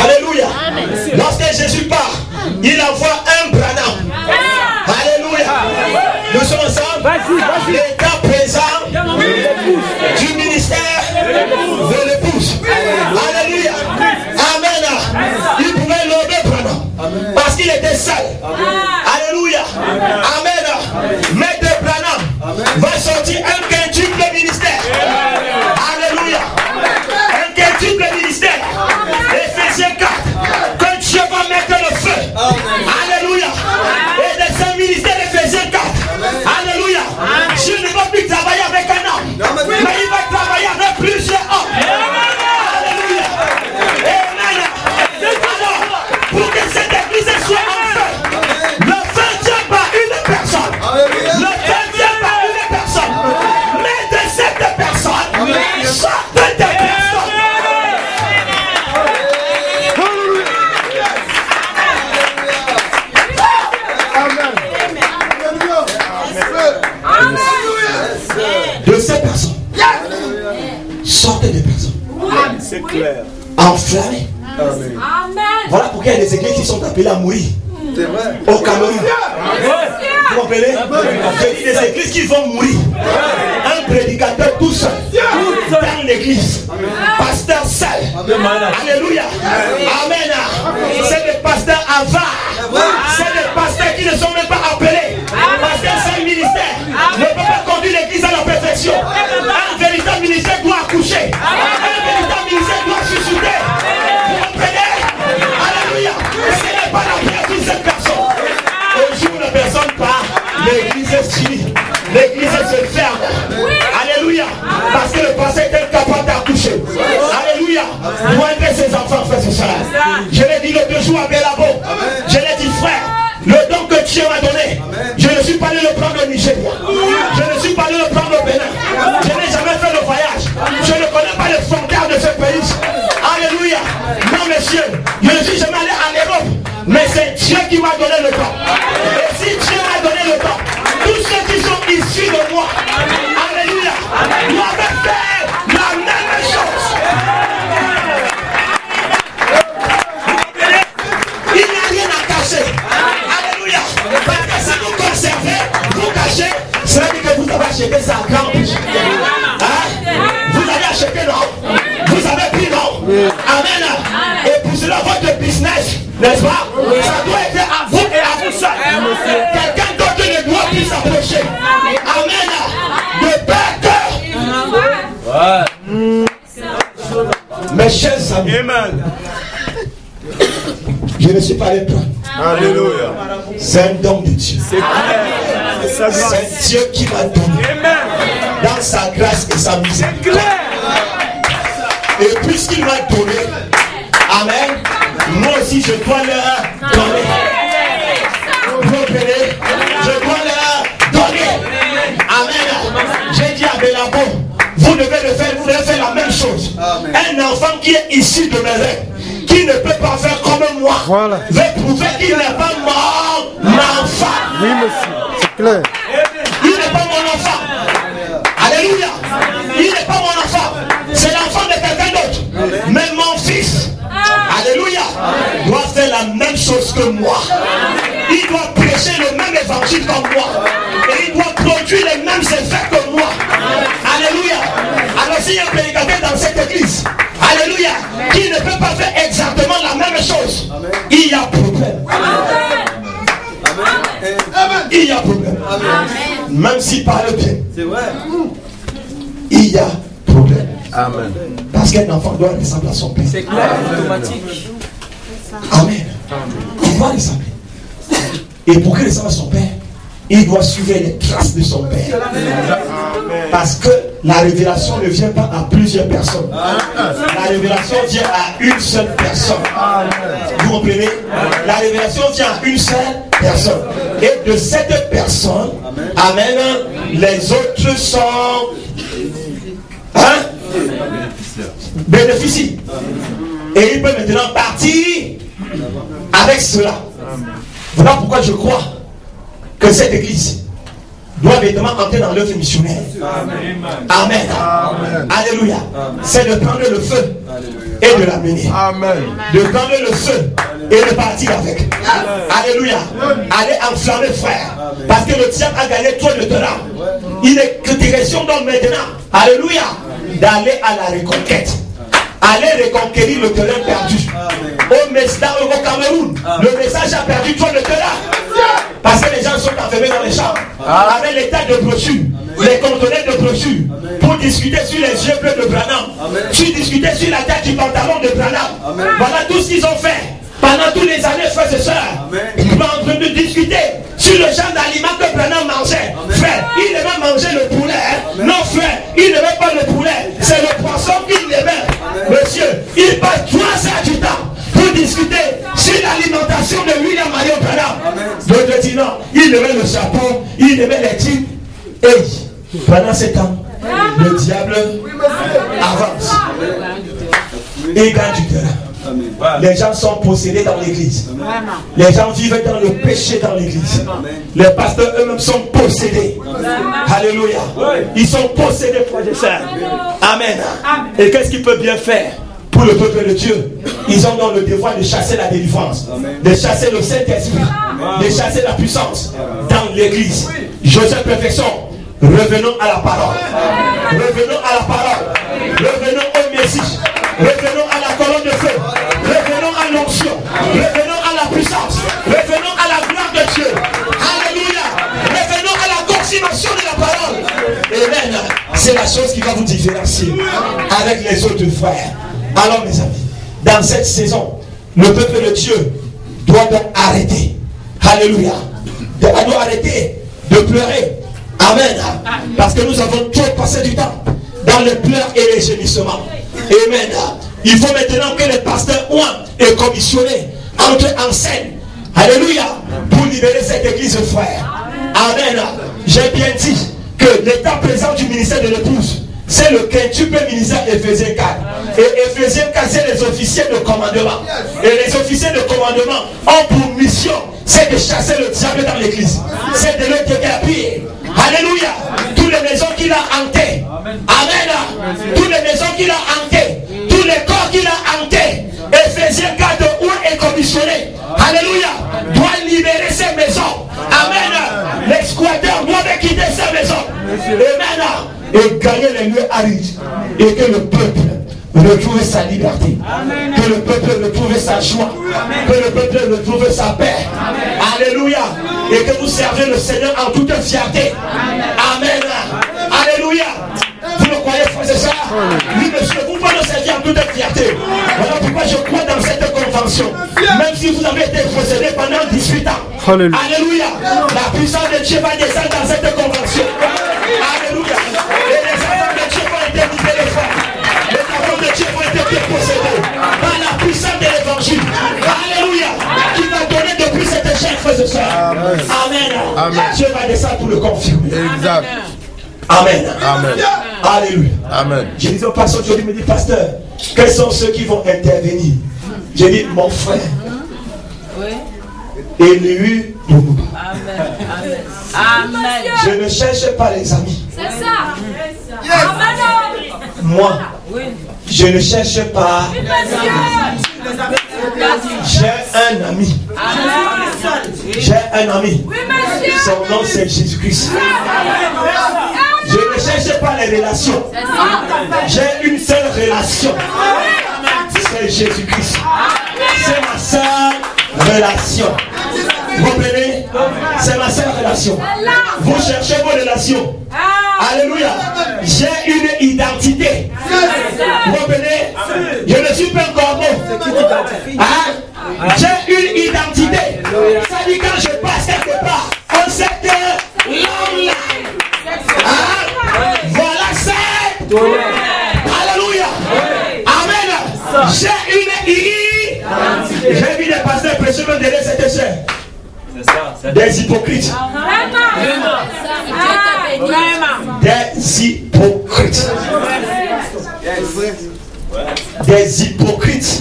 alléluia. Lorsque Jésus part, il envoie un Branham. Alléluia. Nous sommes ensemble. L'état présent du ministère de l'épouse. Alléluia. Amen. Il pouvait lober Branham parce qu'il était seul. Alléluia. Amen. Maître Branham va sortir un quintuple ministère. Alléluia. Un quintuple ministère. Éphésiens 4. Que Dieu va mettre le feu. Alléluia. Et de ce ministère d'Éphésiens 4. Alléluia. Dieu ne va plus travailler avec un homme, mais il va travailler avec plusieurs hommes. Alléluia. Amen. Alors, pour que cette église soit en feu, le feu tient par une personne. Le feu tient par une personne. Mais de cette personne, sortent des personnes. De ces personnes, sortez des personnes. C'est clair. Enflammées. Amen. Voilà pourquoi il y a des églises qui sont appelées à mourir. C'est vrai. Au Cameroun. Vous comprenez? J'ai dit des églises qui vont mourir. Un prédicateur tout seul dans l'église. Pasteur seul. Alléluia. Amen. C'est des pasteurs avares. C'est des pasteurs qui ne sont même pas appelés. Parce qu'un seul ministère ne peut pas conduire l'église à la perfection. Un véritable ministère doit accoucher. Un véritable ministère doit susciter. Vous comprenez? Alléluia. Ce n'est pas la prière d'une seule personne. Au jour où la personne part, l'église est finie. L'église se ferme. Alléluia. Parce que le pasteur est incapable d'accoucher. Alléluia. Moindre ses enfants, frère et soeur. Je l'ai dit l'autre jour à Bélabo. Je l'ai dit, frère, le don que Dieu m'a donné, je ne suis pas allé le prendre au Nigeria. Je ne suis pas allé le prendre au Bénin. Je n'ai jamais fait le voyage. Je ne connais pas les frontières de ce pays. Alléluia. Non, monsieur, je ne suis jamais allé en Europe. Mais c'est Dieu qui m'a donné le temps. Et si Dieu m'a donné le temps, tous ceux qui sont issus de moi, alléluia, doivent faire la même chose. N'est-ce pas? Ça doit être à vous et à vous seul. Quelqu'un d'autre ne doit plus s'approcher. Amen. De peur que... Mes chers amis, je ne suis pas les toi. Alléluia. C'est un don de Dieu. C'est clair. C'est Dieu qui m'a donné. Dans sa grâce et sa miséricorde. Et puisqu'il m'a donné, amen, moi aussi je dois leur donner. Vous comprenez? Je dois leur donner. Amen. J'ai dit à Belabo, vous devez faire la même chose. Un enfant qui est issu de mes rêves, qui ne peut pas faire comme moi, veut prouver qu'il n'est pas mon enfant. Oui, monsieur. C'est clair. Il n'est pas mon enfant. Alléluia. Il n'est pas mon enfant. C'est l'enfant de quelqu'un d'autre. Mais mon fils, alléluia, doit faire la même chose que moi. Il doit prêcher le même évangile que moi. Et il doit produire les mêmes effets que moi. Alléluia. Alors s'il y a un prédicateur dans cette église, alléluia, qui ne peut pas faire exactement la même chose, il y a problème. Il y a problème. Même s'il parle bien, il y a problème. Amen. Parce qu'un enfant doit ressembler à son père. C'est clair, automatique. Amen. Il doit ressembler. Et pour qu'il ressemble à son père, il doit suivre les traces de son père. Parce que la révélation ne vient pas à plusieurs personnes. La révélation vient à une seule personne. Vous comprenez? La révélation vient à une seule personne. Et de cette personne, amen, les autres sont bénéficient. Et il peut maintenant partir avec cela. Voilà pourquoi je crois que cette église doit véritablement entrer dans l'œuvre missionnaire. Amen. Alléluia. C'est de prendre le feu et de l'amener. De prendre le feu et de partir avec. Alléluia. Allez enflammer, frère. Parce que le diable a gagné trop de temps. Il est que des questions donc maintenant. Alléluia. D'aller à la reconquête. Allez reconquérir le terrain perdu. Au Cameroun, le message a perdu trop de terrain. Parce que les gens sont enfermés dans les chambres avec les tas de brochures, les conteneurs de brochures pour discuter sur les yeux bleus de Branham. Tu discutais sur la tête du pantalon de Branham. Voilà tout ce qu'ils ont fait pendant toutes les années, frères et sœurs. Ils sont en train de discuter sur le genre d'aliments que Branham mangeait. Frère, il aimait manger le poulet. Non, frère, il n'aimait pas le poulet. C'est le poisson qu'il aimait. Monsieur, il passe 3 heures du temps pour discuter sur l'alimentation de William Marion Branham. D'autres disent non, il aimait le chapeau, il aimait les types. Et pendant ce temps, le diable avance et gagne du terrain. Les gens sont possédés dans l'église. Les gens vivent dans le péché dans l'église. Les pasteurs eux-mêmes sont possédés. Alléluia. Ils sont possédés, frères et sœurs. Amen. Et qu'est-ce qu'ils peuvent bien faire pour le peuple de Dieu? Ils ont donc le devoir de chasser la délivrance, de chasser le Saint-Esprit, de chasser la puissance dans l'église. Joseph Perfection, revenons à la parole. Revenons à la parole. Revenons au Messie. Revenons à la colonne de feu. Revenons à l'onction. Revenons à la puissance. Revenons à la gloire de Dieu. Alléluia. Revenons à la consommation de la parole. Amen. C'est la chose qui va vous différencier avec les autres frères. Alors mes amis, dans cette saison, le peuple de Dieu doit donc arrêter. Alléluia. Il doit arrêter de pleurer. Amen. Parce que nous avons trop passé du temps dans les pleurs et les gémissements. Amen. Il faut maintenant que les pasteurs et commissionnés entrent en scène. Alléluia. Pour libérer cette église, frère. Amen. J'ai bien dit que l'état présent du ministère de l'épouse, c'est le quintuple ministère Éphésiens 4. Et Éphésiens 4, c'est les officiers de commandement. Et les officiers de commandement ont pour mission, c'est de chasser le diable dans l'église. C'est de le déguerpir. Alléluia. Toutes les maisons qu'il a hantées. Amen. Toutes les maisons qu'il a hantées. Tous les corps qu'il a hantés. Éphésiens 4, où est commissionné. Alléluia. Doit libérer ces maisons. Amen. Les squatteurs doivent quitter ces maisons. Amen. Et gagner les lieux arides. Et que le peuple retrouve sa liberté. Amen. Que le peuple retrouve sa joie. Amen. Que le peuple retrouve sa paix. Amen. Alléluia. Et que vous servez le Seigneur en toute fierté. Amen. Amen. Alléluia. Vous le croyez, frères et sœurs? Oui, monsieur, vous pouvez le servir en toute fierté. Voilà pourquoi je crois dans cette convention. Même si vous avez été possédé pendant 18 ans. Alléluia. Alléluia. La puissance de Dieu va descendre dans cette convention. Alléluia. Et les enfants de Dieu vont être libérés. Les enfants de Dieu vont être possédés par la puissance de l'évangile. Alléluia. Qui va donner depuis cette chair, frères et sœurs. Amen. Amen. Dieu va descendre pour le confirmer. Exact. Amen. Amen. Alléluia. Amen. Je disais au pasteur, Dieu me dit, pasteur, quels sont ceux qui vont intervenir? J'ai dit, mon frère. Oui. Élu pour nous. Amen. Amen. Je ne cherche pas les amis. C'est ça. Yes. Moi, je ne cherche pas. J'ai un ami. J'ai un ami. Son nom c'est Jésus-Christ. Je ne cherche pas les relations. J'ai une seule relation. C'est Jésus-Christ. C'est ma seule relation. Vous comprenez? C'est ma seule relation. Vous cherchez vos relations. Alléluia. J'ai une identité. Vous comprenez? Je ne suis pas un corbeau. J'ai une identité. Ça dit quand je passe quelque part, on sait que l'homme-là. Voilà c'est. Alléluia. Amen. J'ai une identité. J'ai vu des pasteurs prêcher me donner cette chair. Des hypocrites. Des hypocrites. Des hypocrites.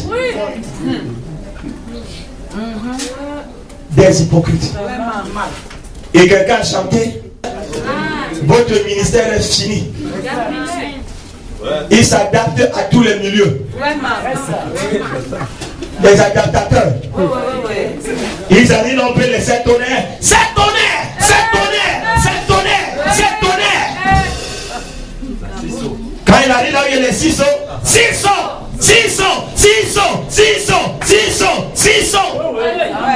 Des hypocrites. Et quelqu'un a chanté, votre ministère est fini. Il s'adapte à tous les milieux. Des adaptateurs. Ils arrivent, on peut les sept tonnerres. Sept tonnerres! Sept tonnerres! Sept tonnerres! Sept tonnerres! Quand il arrive là où il y a les 6 sons, 6 sons! 6 sons! 6 sons! 6 sons! 6 sons! 6 sons!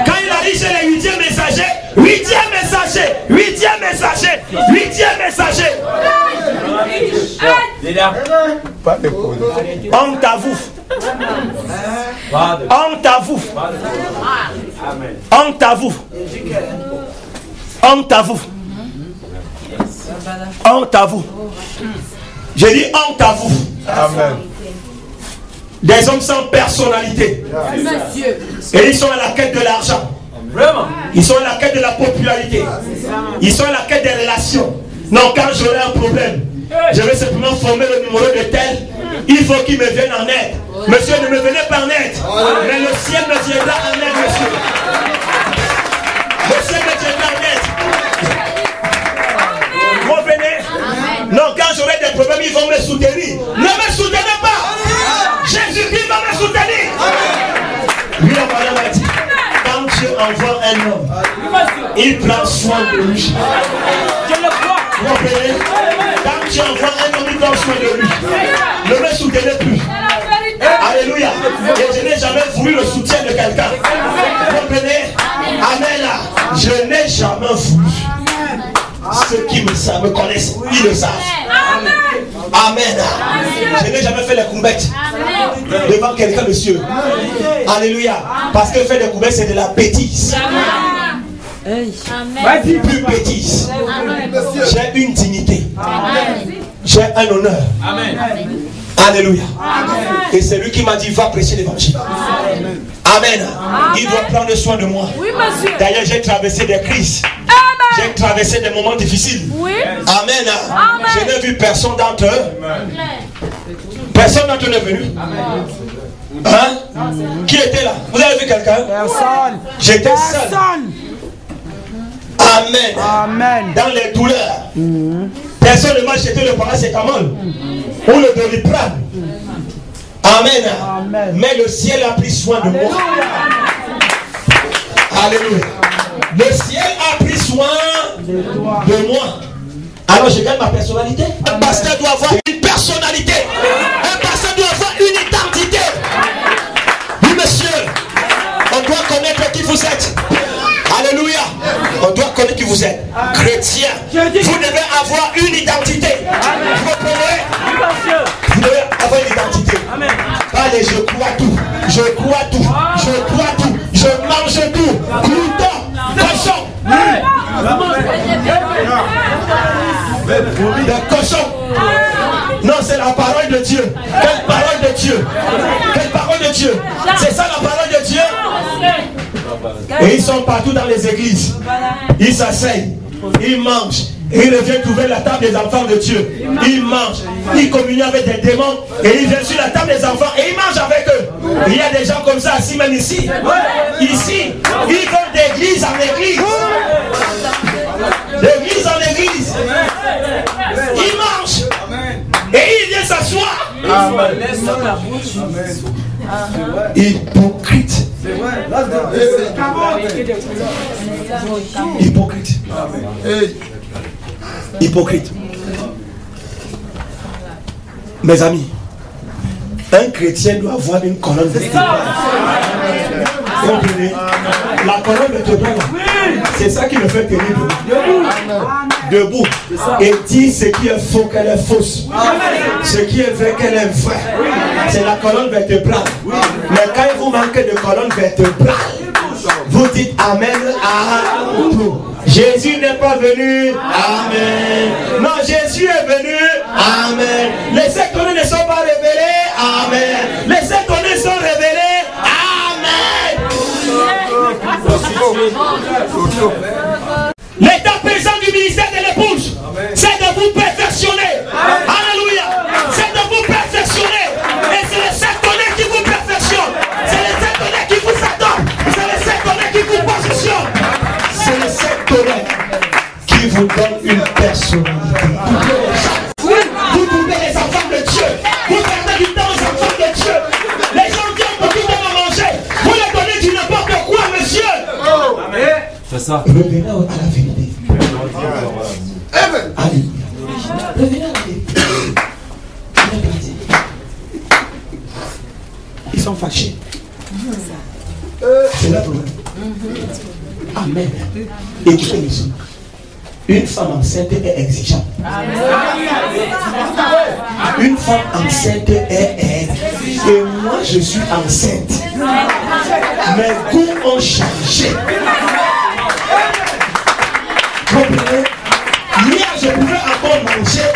Quand il arrive chez les 8e messagers, 8e messager! 8e messager! 8e messager! Honte à vous! Honte à vous! Honte à vous! Honte à vous! Honte à vous! J'ai dit honte à vous! Amen. Des hommes sans personnalité. Et ils sont à la quête de l'argent. Ils sont à la quête de la popularité. Ils sont à la quête des relations. Non, quand j'aurai un problème, je vais simplement former le numéro de tel. Il faut qu'il me vienne en aide. Monsieur, ne me venez pas en aide. Mais le ciel me viendra en aide, monsieur. Le ciel me viendra en aide. Vous venez? Non, quand j'aurai des problèmes, ils vont me soutenir. Ne me soutenez pas. Jésus-Christ va me soutenir. Lui, la parole a dit, quand Dieu envoie un homme, il prend soin de lui. Je le crois. Vous comprenez? Quand Dieu envoie un homme, il prend soin de lui. Ne me soutenez plus. Alléluia. Et je n'ai jamais voulu le soutien de quelqu'un. Vous comprenez? Amen. Je n'ai jamais voulu. Ceux qui me savent, me connaissent, ils le savent. Amen. Je n'ai jamais fait les courbettes devant quelqu'un, monsieur. Alléluia. Parce que faire des courbettes, c'est de la bêtise. Plus bêtise. J'ai une dignité. J'ai un honneur. Alléluia. Et c'est lui qui m'a dit, va prêcher l'évangile. Amen. Il doit prendre soin de moi. D'ailleurs, j'ai traversé des crises. J'ai traversé des moments difficiles. Amen. Je n'ai vu personne d'entre eux. Personne d'entre eux n'est venu. Hein? Qui était là? Vous avez vu quelqu'un? Personne. J'étais seul. Amen. Amen. Dans les douleurs. Personne ne m'a jeté le paracétamol ou le Doliprane. Amen. Amen. Mais le ciel a pris soin de moi. Alléluia. Le ciel a pris soin de moi. Alors je gagne ma personnalité. Un pasteur doit avoir une personnalité. Un pasteur doit avoir une vous êtes. Alléluia. On doit connaître qui vous êtes. Chrétien. Vous devez avoir une identité. Vous comprenez? Vous devez avoir une identité. Allez, je crois tout. Je crois tout. Je crois tout. Je mange tout. Glouton. Cochon. Des cochons. Non, c'est la parole de Dieu. Quelle parole de Dieu? Quelle parole de Dieu? C'est ça la parole de Dieu? Et ils sont partout dans les églises. Ils s'asseyent, ils mangent. Et ils reviennent trouver la table des enfants de Dieu. Ils mangent, ils communient avec des démons. Et ils viennent sur la table des enfants et ils mangent avec eux. Et il y a des gens comme ça assis même ici. Ici, ils vont d'église en église. D'église en église. Ils mangent. Et ils viennent s'asseoir. Hypocrite. Hypocrite. Hypocrite. Mes amis, un chrétien doit avoir une colonne vertébrale. Comprenez? La colonne vertébrale, c'est ça qui le fait tenir debout. Et dit ce qui est faux qu'elle est fausse. Ce qui est vrai qu'elle est vraie. C'est la colonne vertébrale. Mais quand il vous manque de colonne vertébrale, vous dites Amen à tout. Jésus n'est pas venu. Amen. Non, Jésus est venu. Amen. Les sectes ne sont pas révélés. Amen. Les sectes sont révélés. Amen. L'état présent du ministère de l'épouse, c'est de vous perfectionner. Alléluia. C'est de vous perfectionner. Et c'est les sectes qui vous perfectionnent. C'est les sectes qui vous adorent. C'est les sectes qui vous positionnent. C'est les sectes qui vous donnent une personnalité. Vous trouvez les enfants de Dieu. Vous perdez du temps aux enfants de Dieu. Les gens qui ont beaucoup de temps à manger, vous leur donnez du n'importe quoi, monsieur. C'est ça. Revenez à la vérité. Alléluia. Revenez à la vérité. Ils sont fâchés. C'est leur problème. Amen. Écoutez ici. Une femme enceinte est exigeante. Une femme enceinte est exigeante. Et moi je suis enceinte. Mes goûts ont changé. Comprenez? Hier je pouvais encore manger.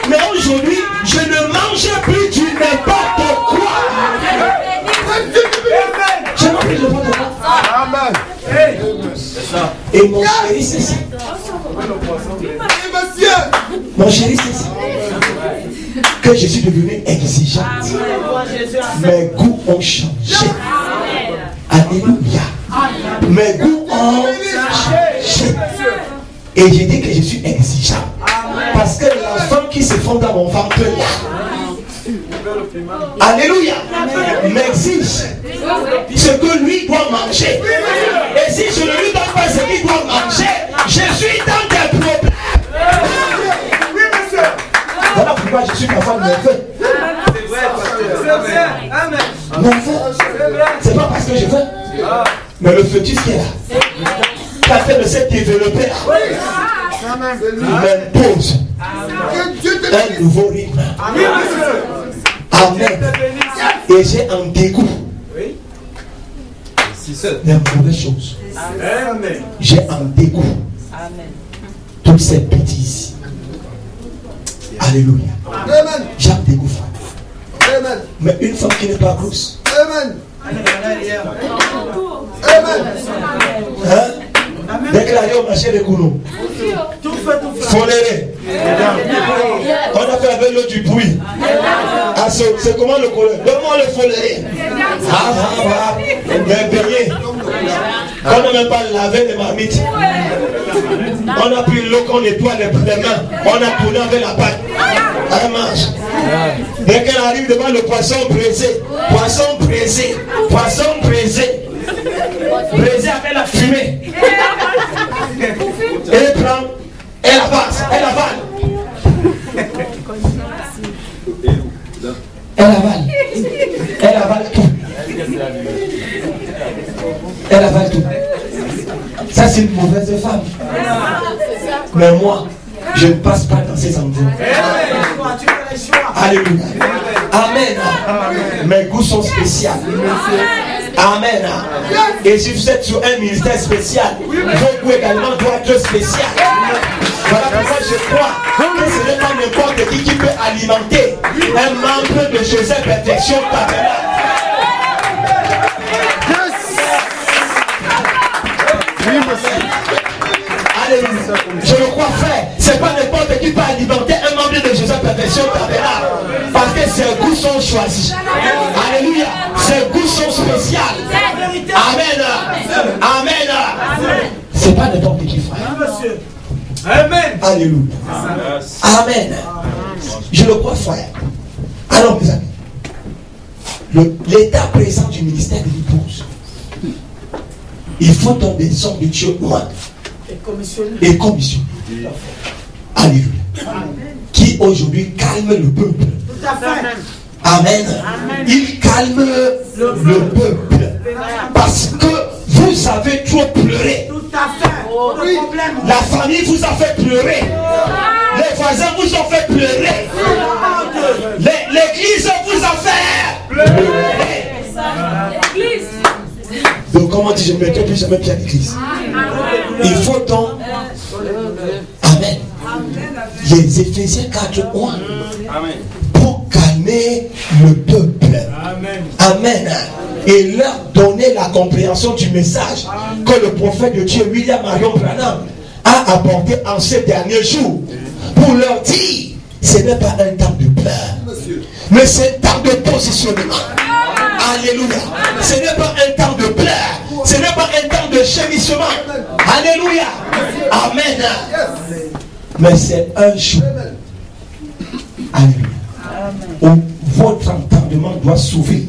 Mais aujourd'hui je ne mange plus du n'importe quoi. Je mange plus de n'importe quoi. Amen. Et mon chéri c'est ça. Mon chéri c'est ça. Que je suis devenu exigeante. Mes goûts ont changé. Alléluia. Mes goûts ont changé. Et j'ai dit que je suis exigeant. Parce que l'enfant qui se fonde dans mon ventre là, alléluia, m'exige ce que lui doit manger. Et si je ne lui donne pas ce qu'il doit manger, je suis dans des problèmes. Voilà pourquoi je suis parfois nerveux. C'est pas parce que je veux, mais le fœtus qui est là, la fait de s'être développé m'impose un nouveau rythme. Amen. Et j'ai un dégoût des mauvaises choses. J'ai un dégoût. Toutes ces bêtises. Alléluia. J'ai un dégoût. Mais une femme qui n'est pas grosse. Hein? Déclaré au marché de Kounou. Foléré. On a fait avec l'eau du bruit. C'est comment le colère? Donne-moi le foléré. Les beignets. On n'a même pas lavé les marmites. On a pris l'eau qu'on nettoie les mains. On a tourné avec la pâte. Elle mange. Dès qu'elle arrive devant le poisson braisé. Poisson braisé. Poisson braisé. Braisé avec la fumée. Elle prend. Elle avance. Elle avale. Elle avale. Elle avale tout. Elle avale tout. Ça, c'est une mauvaise femme. Mais moi, je ne passe pas dans ces endroits. Alléluia. Amen. Mes goûts sont spéciaux. Amen. Et si vous êtes sur un ministère spécial, vos goûts également doivent être spéciaux. Voilà pourquoi je crois que ce n'est pas n'importe qui peut alimenter un membre de Joseph Perfection Tabernacle. Alléluia. Je le crois frère. C'est pas n'importe qui peut alimenter un membre de Joseph Perfection Tabernacle. Parce que ses goûts sont choisis. Alléluia. Ses goûts sont spéciaux. Amen. Amen. C'est pas n'importe qui frère. Amen. Alléluia. Amen. Je le crois frère. Alors mes amis, l'état présent du ministère de l'épouse, il faut donc des hommes de Dieu et commissionner. Alléluia. Qui aujourd'hui calme le peuple. Amen. Il calme le peuple. Parce que vous avez trop pleuré. La famille vous a fait pleurer. Les voisins vous ont fait pleurer. L'église vous a fait pleurer. Donc comment dire, je ne mettrai plus jamais pied à l'église. Il faut donc, amen, les Éphésiens 4:1 pour calmer le peuple. Amen. Et leur donner la compréhension du message que le prophète de Dieu William Marion Branham a apporté en ces derniers jours, pour leur dire ce n'est pas un temps de pleurs, mais c'est un temps de positionnement. Alléluia. Ce n'est pas un temps de pleurs, ce n'est pas un temps de gémissement. Alléluia. Amen. Mais c'est un jour, alléluia, où votre entendement doit s'ouvrir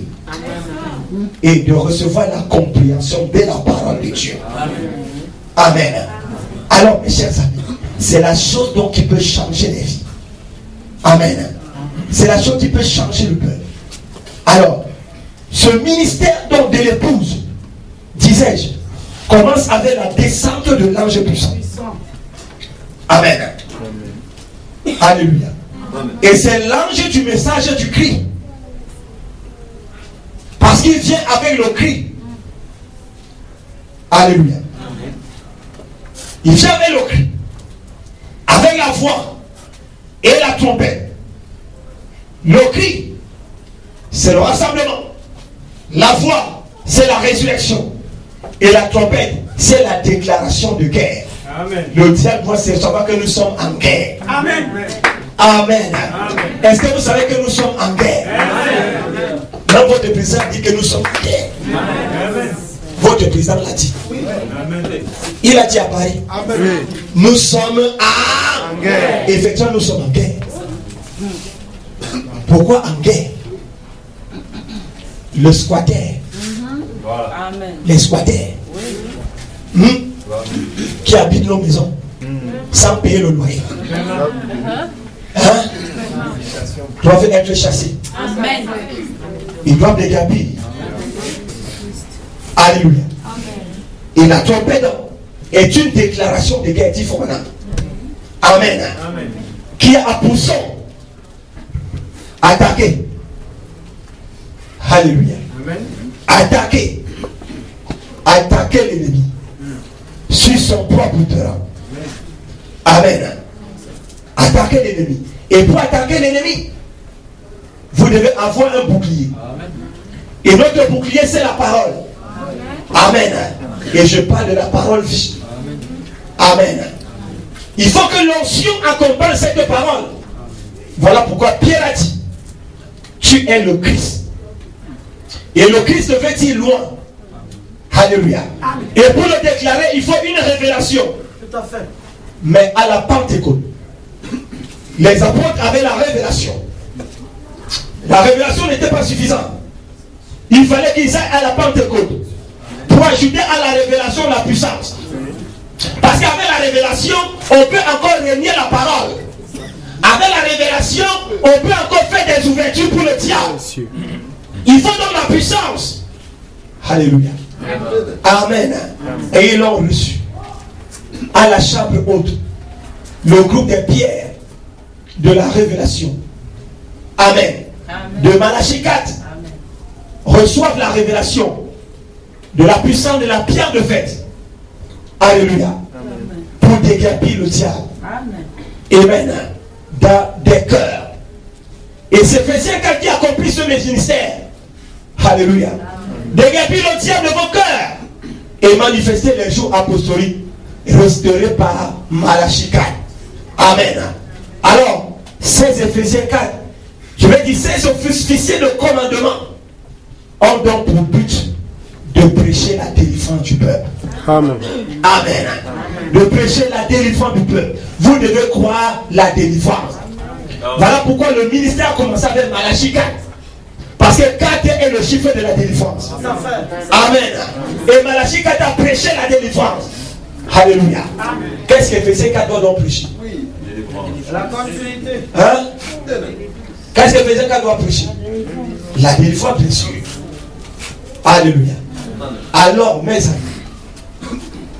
et de recevoir la compréhension de la parole de Dieu. Amen. Alors mes chers amis, c'est la chose donc qui peut changer les vies. Amen. C'est la chose qui peut changer le peuple. Alors, ce ministère donc de l'épouse, disais-je, commence avec la descente de l'ange puissant. Amen. Alléluia. Et c'est l'ange du message du cri. Parce qu'il vient avec le cri. Alléluia. Il vient avec le cri, avec la voix et la trompette. Le cri, c'est le rassemblement. La voix, c'est la résurrection. Et la trompette, c'est la déclaration de guerre. Amen. Le diable doit savoir que nous sommes en guerre. Amen. Amen. Est-ce que vous savez que nous sommes en guerre? Amen. Dans votre président dit que nous sommes en guerre. Amen. Votre président l'a dit. Oui. Il a dit à Paris. Amen. Nous sommes en guerre. Effectivement, nous sommes en guerre. Pourquoi en guerre? Le squatter. Voilà. Les squatters. Oui. Qui habitent nos maisons sans payer le loyer. Hein? Doivent être chassés. Amen. Ils doivent dégager. Alléluia. Et la trompette est une déclaration de guerre difformante. Amen. Amen. Qui a pour son attaquer. Alléluia. Amen. Attaquer. Attaquer l'ennemi sur son propre terrain. Amen. Attaquer l'ennemi. Et pour attaquer l'ennemi, vous devez avoir un bouclier. Amen. Et notre bouclier, c'est la parole. Amen. Et je parle de la parole vie. Amen. Il faut que l'onction accompagne cette parole. Voilà pourquoi Pierre a dit, tu es le Christ. Et le Christ veut dire loin. Alléluia. Et pour le déclarer, il faut une révélation. Tout à fait. Mais à la Pentecôte, les apôtres avaient la révélation. La révélation n'était pas suffisante. Il fallait qu'ils aillent à la Pentecôte pour ajouter à la révélation la puissance. Parce qu'avec la révélation, on peut encore renier la parole. Avec la révélation, on peut encore faire des ouvertures pour le diable. Il faut donc la puissance. Alléluia. Amen. Et ils l'ont reçu. À la chambre haute, le groupe des pierres de la révélation. Amen. De Malachie 4 reçoivent la révélation de la puissance de la pierre de fête. Alléluia. Pour déguerpir le diable. Amen. Dans des cœurs. Et c'est Éphésiens 4 qui accomplit ce ministère. Alléluia. Déguerpir le diable de vos cœurs et manifester les jours apostoliques restaurés par Malachie 4. Amen. Alors, ces Éphésiens 4, je vais dire, ces officiers de commandement ont donc pour but de prêcher la délivrance du peuple. Amen. Amen. De prêcher la délivrance du peuple. Vous devez croire la délivrance. Voilà pourquoi le ministère a commencé avec Malachie 4. Parce que 4 est le chiffre de la délivrance. Amen. Et Malachie 4 a prêché la délivrance. Alléluia. Qu'est-ce que Éphésiens 4 doit donc prêcher? La continuité. Hein? Qu'est-ce que Éphésiens 4 doit prêcher? La délivrance, bien sûr. Alléluia. Alors, mes amis,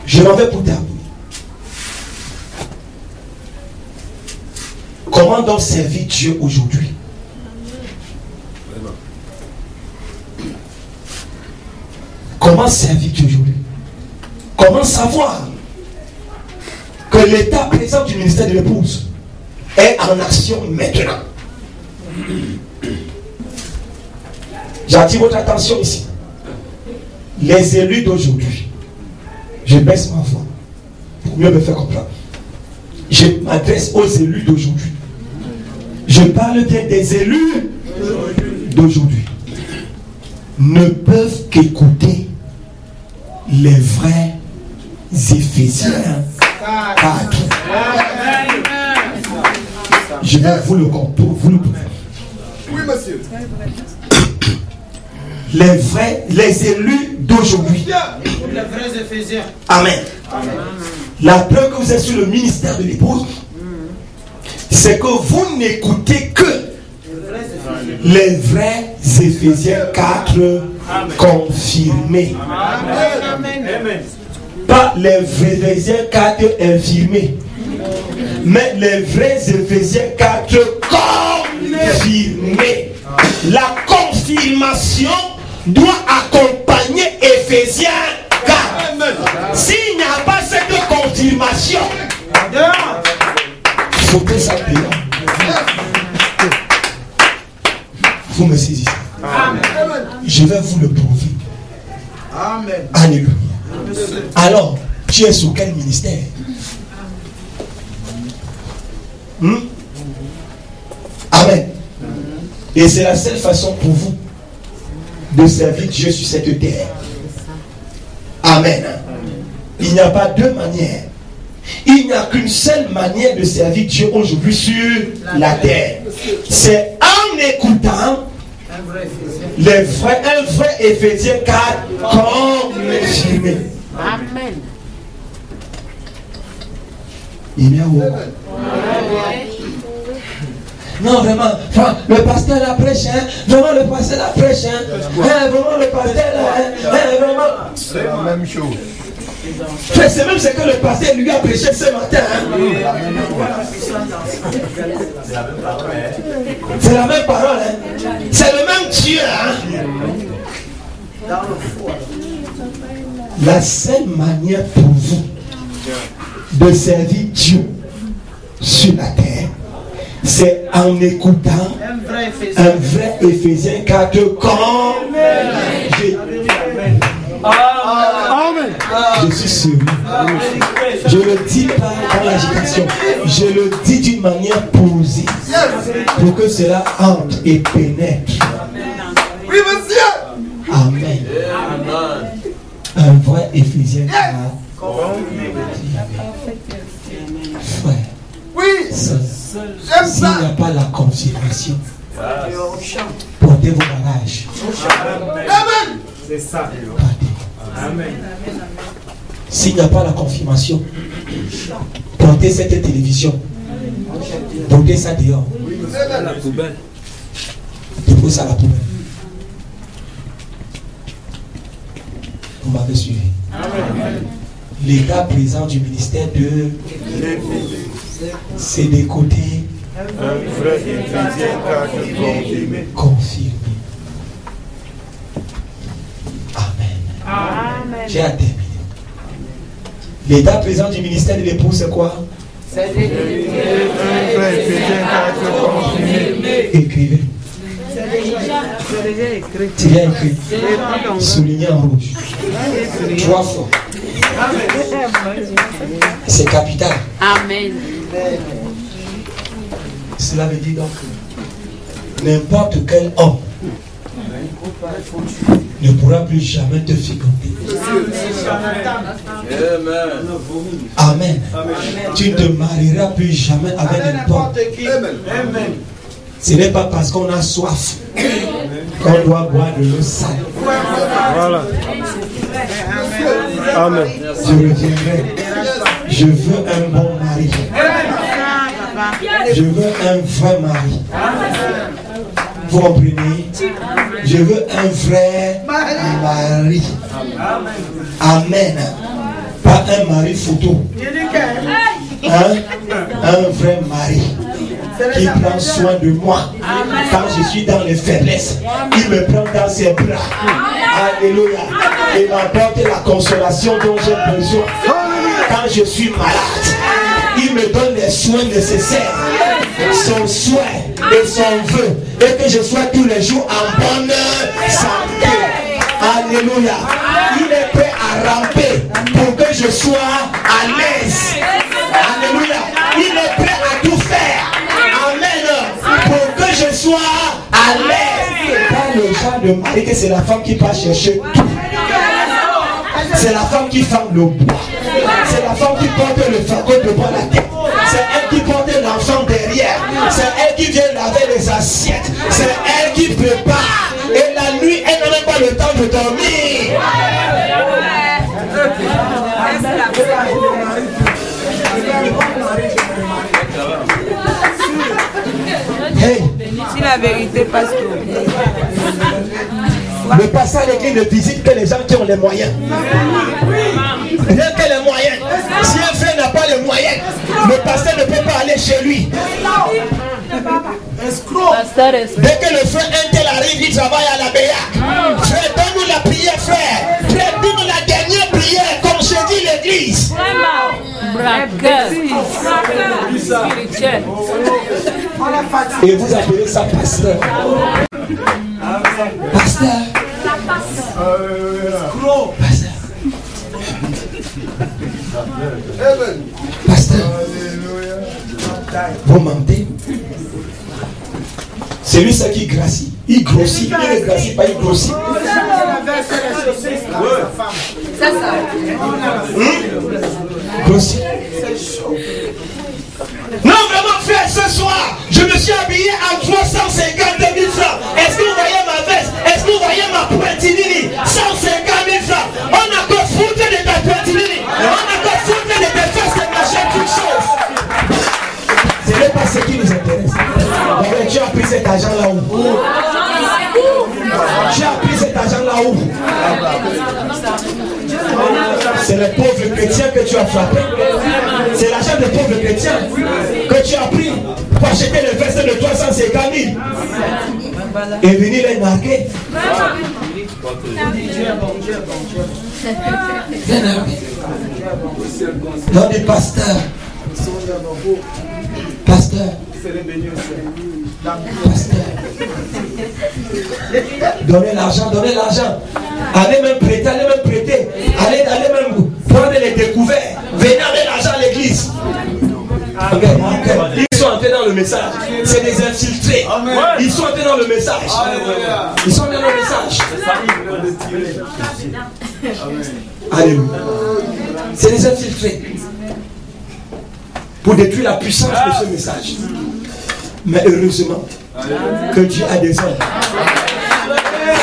je m'en vais pour terminer. Comment donc servir Dieu aujourd'hui? Comment servir Dieu aujourd'hui? Comment savoir que l'état présent du ministère de l'épouse est en action maintenant? J'attire votre attention ici. Les élus d'aujourd'hui, je baisse ma voix pour mieux me faire comprendre. Je m'adresse aux élus d'aujourd'hui. Je parle bien des élus d'aujourd'hui. Ne peuvent qu'écouter les vrais Éphésiens 4. Je vais vous le comprendre. Oui, monsieur. Les élus d'aujourd'hui. Les vrais Éphésiens. Amen. La preuve que vous êtes sur le ministère de l'épouse, c'est que vous n'écoutez que les vrais Éphésiens 4 confirmés. Pas les vrais Éphésiens 4 infirmés, mais les vrais Éphésiens 4 confirmés. La confirmation doit accompagner Éphésiens 4. S'il n'y a pas cette confirmation, faut que ça dehors. Vous me saisissez. Je vais vous le prouver. Amen. Alléluia. Alors, tu es sous quel ministère? Amen. Et c'est la seule façon pour vous de servir Dieu sur cette terre. Amen. Il n'y a pas deux manières. Il n'y a qu'une seule manière de servir Dieu aujourd'hui sur la terre. C'est en écoutant un vrai Éphésiens 4 confirmé. Amen. Il y a où? Non, vraiment, le pasteur la prêche, hein? Vraiment, le pasteur la prêche, hein? Vraiment, le pasteur la, vraiment. C'est la même chose. C'est même ce que le pasteur lui a prêché ce matin. Hein? C'est la même parole. Hein? C'est le même Dieu. Hein? La seule manière pour vous de servir Dieu sur la terre, c'est en écoutant un vrai Éphésiens 4 comme Amen. Je suis sûr. Je le dis pas dans l'agitation. Je le dis d'une manière posée pour que cela entre et pénètre. Oui, monsieur. Amen. Un vrai Éphésiens 4. Frère. Oui. S'il n'y a pas la confirmation, portez vos bagages. Amen. C'est ça. Amen. S'il n'y a pas la confirmation, portez cette télévision. Portez ça dehors. La poubelle. Déposez ça à la poubelle. Vous m'avez suivi. L'état présent du ministère de c'est des côtés Un vrai chrétien confirmé. confirmés. Amen. Amen. J'ai à terminer. L'état présent du ministère de l'épouse, c'est quoi? Un vrai chrétien confirmé. Écrivez. Tu viens écrit. Souligné en rouge. 3 fois. C'est capital. Amen. Cela veut dire donc que n'importe quel homme ne pourra plus jamais te féconder. Amen. Tu ne te marieras plus jamais avec n'importe qui. Ce n'est pas parce qu'on a soif qu'on doit boire de l'eau sale. Voilà. Amen. Je reviendrai. Je veux un bon mari. Je veux un vrai mari. Vous comprenez? Je veux un vrai mari. Amen. Pas un mari photo. Hein? Un vrai mari qui prend soin de moi. Quand je suis dans les faiblesses, il me prend dans ses bras. Alléluia. Et m'apporte la consolation dont j'ai besoin. Quand je suis malade, il me donne les soins nécessaires, son soin et son vœu, et que je sois tous les jours en bonne santé. Alléluia. Il est prêt à ramper pour que je sois à l'aise. Alléluia. Il est prêt à tout faire. Amen. Pour que je sois à l'aise. Pas le genre de mari que c'est la femme qui part chercher tout. C'est la femme qui fend le bois. C'est la femme qui porte le fagot de bois à la tête. C'est elle qui porte l'enfant derrière. C'est elle qui vient laver les assiettes. C'est elle qui prépare. Et la nuit, elle n'a même pas le temps de dormir. Hey. C'est la vérité, pasteur. Le pasteur à l'église ne visite que les gens qui ont les moyens. Rien que les moyens. Si un frère n'a pas les moyens, le pasteur ne peut pas aller chez lui. Dès que le frère Intel arrive, il travaille à la BEA. Frère, donne-nous la prière, frère. Frère, donne-nous la dernière prière, comme je dis l'église. Et vous appelez ça pasteur. Pasteur. Pasteur. Vous mentez. C'est lui ça qui grossit. Il grossit. Il ne grossit pas, il grossit. Grossit. Non, vraiment, frère, ce soir, je me suis habillé à 350 000 francs. Est-ce que vous voyez ma veste? Est-ce que vous voyez ma pointinini? 150 000 francs. On a qu'à foutre de ta pointinini. On a qu'à foutre de tes fesses de machin, toute chose. Ce n'est pas ce qui nous intéresse. Mais tu as pris cet argent là où? Tu as pris cet argent là où? C'est les pauvres chrétiens que tu as frappé. C'est l'argent des pauvres chrétiens que tu as pris pour acheter les vestes de 350 000 et venir les narguer. Non, des pasteurs. Pasteur. Pasteur. Donnez l'argent, donnez l'argent. Allez même prêter, allez même prêter. Allez même prendre les découverts. Venez avec l'argent à l'église. Okay. Ils sont entrés dans le message. C'est des infiltrés. Ils sont entrés dans le message. Ils sont entrés dans le message. Alléluia. C'est des infiltrés. Pour détruire la puissance de ce message. Mais heureusement que Dieu a des hommes.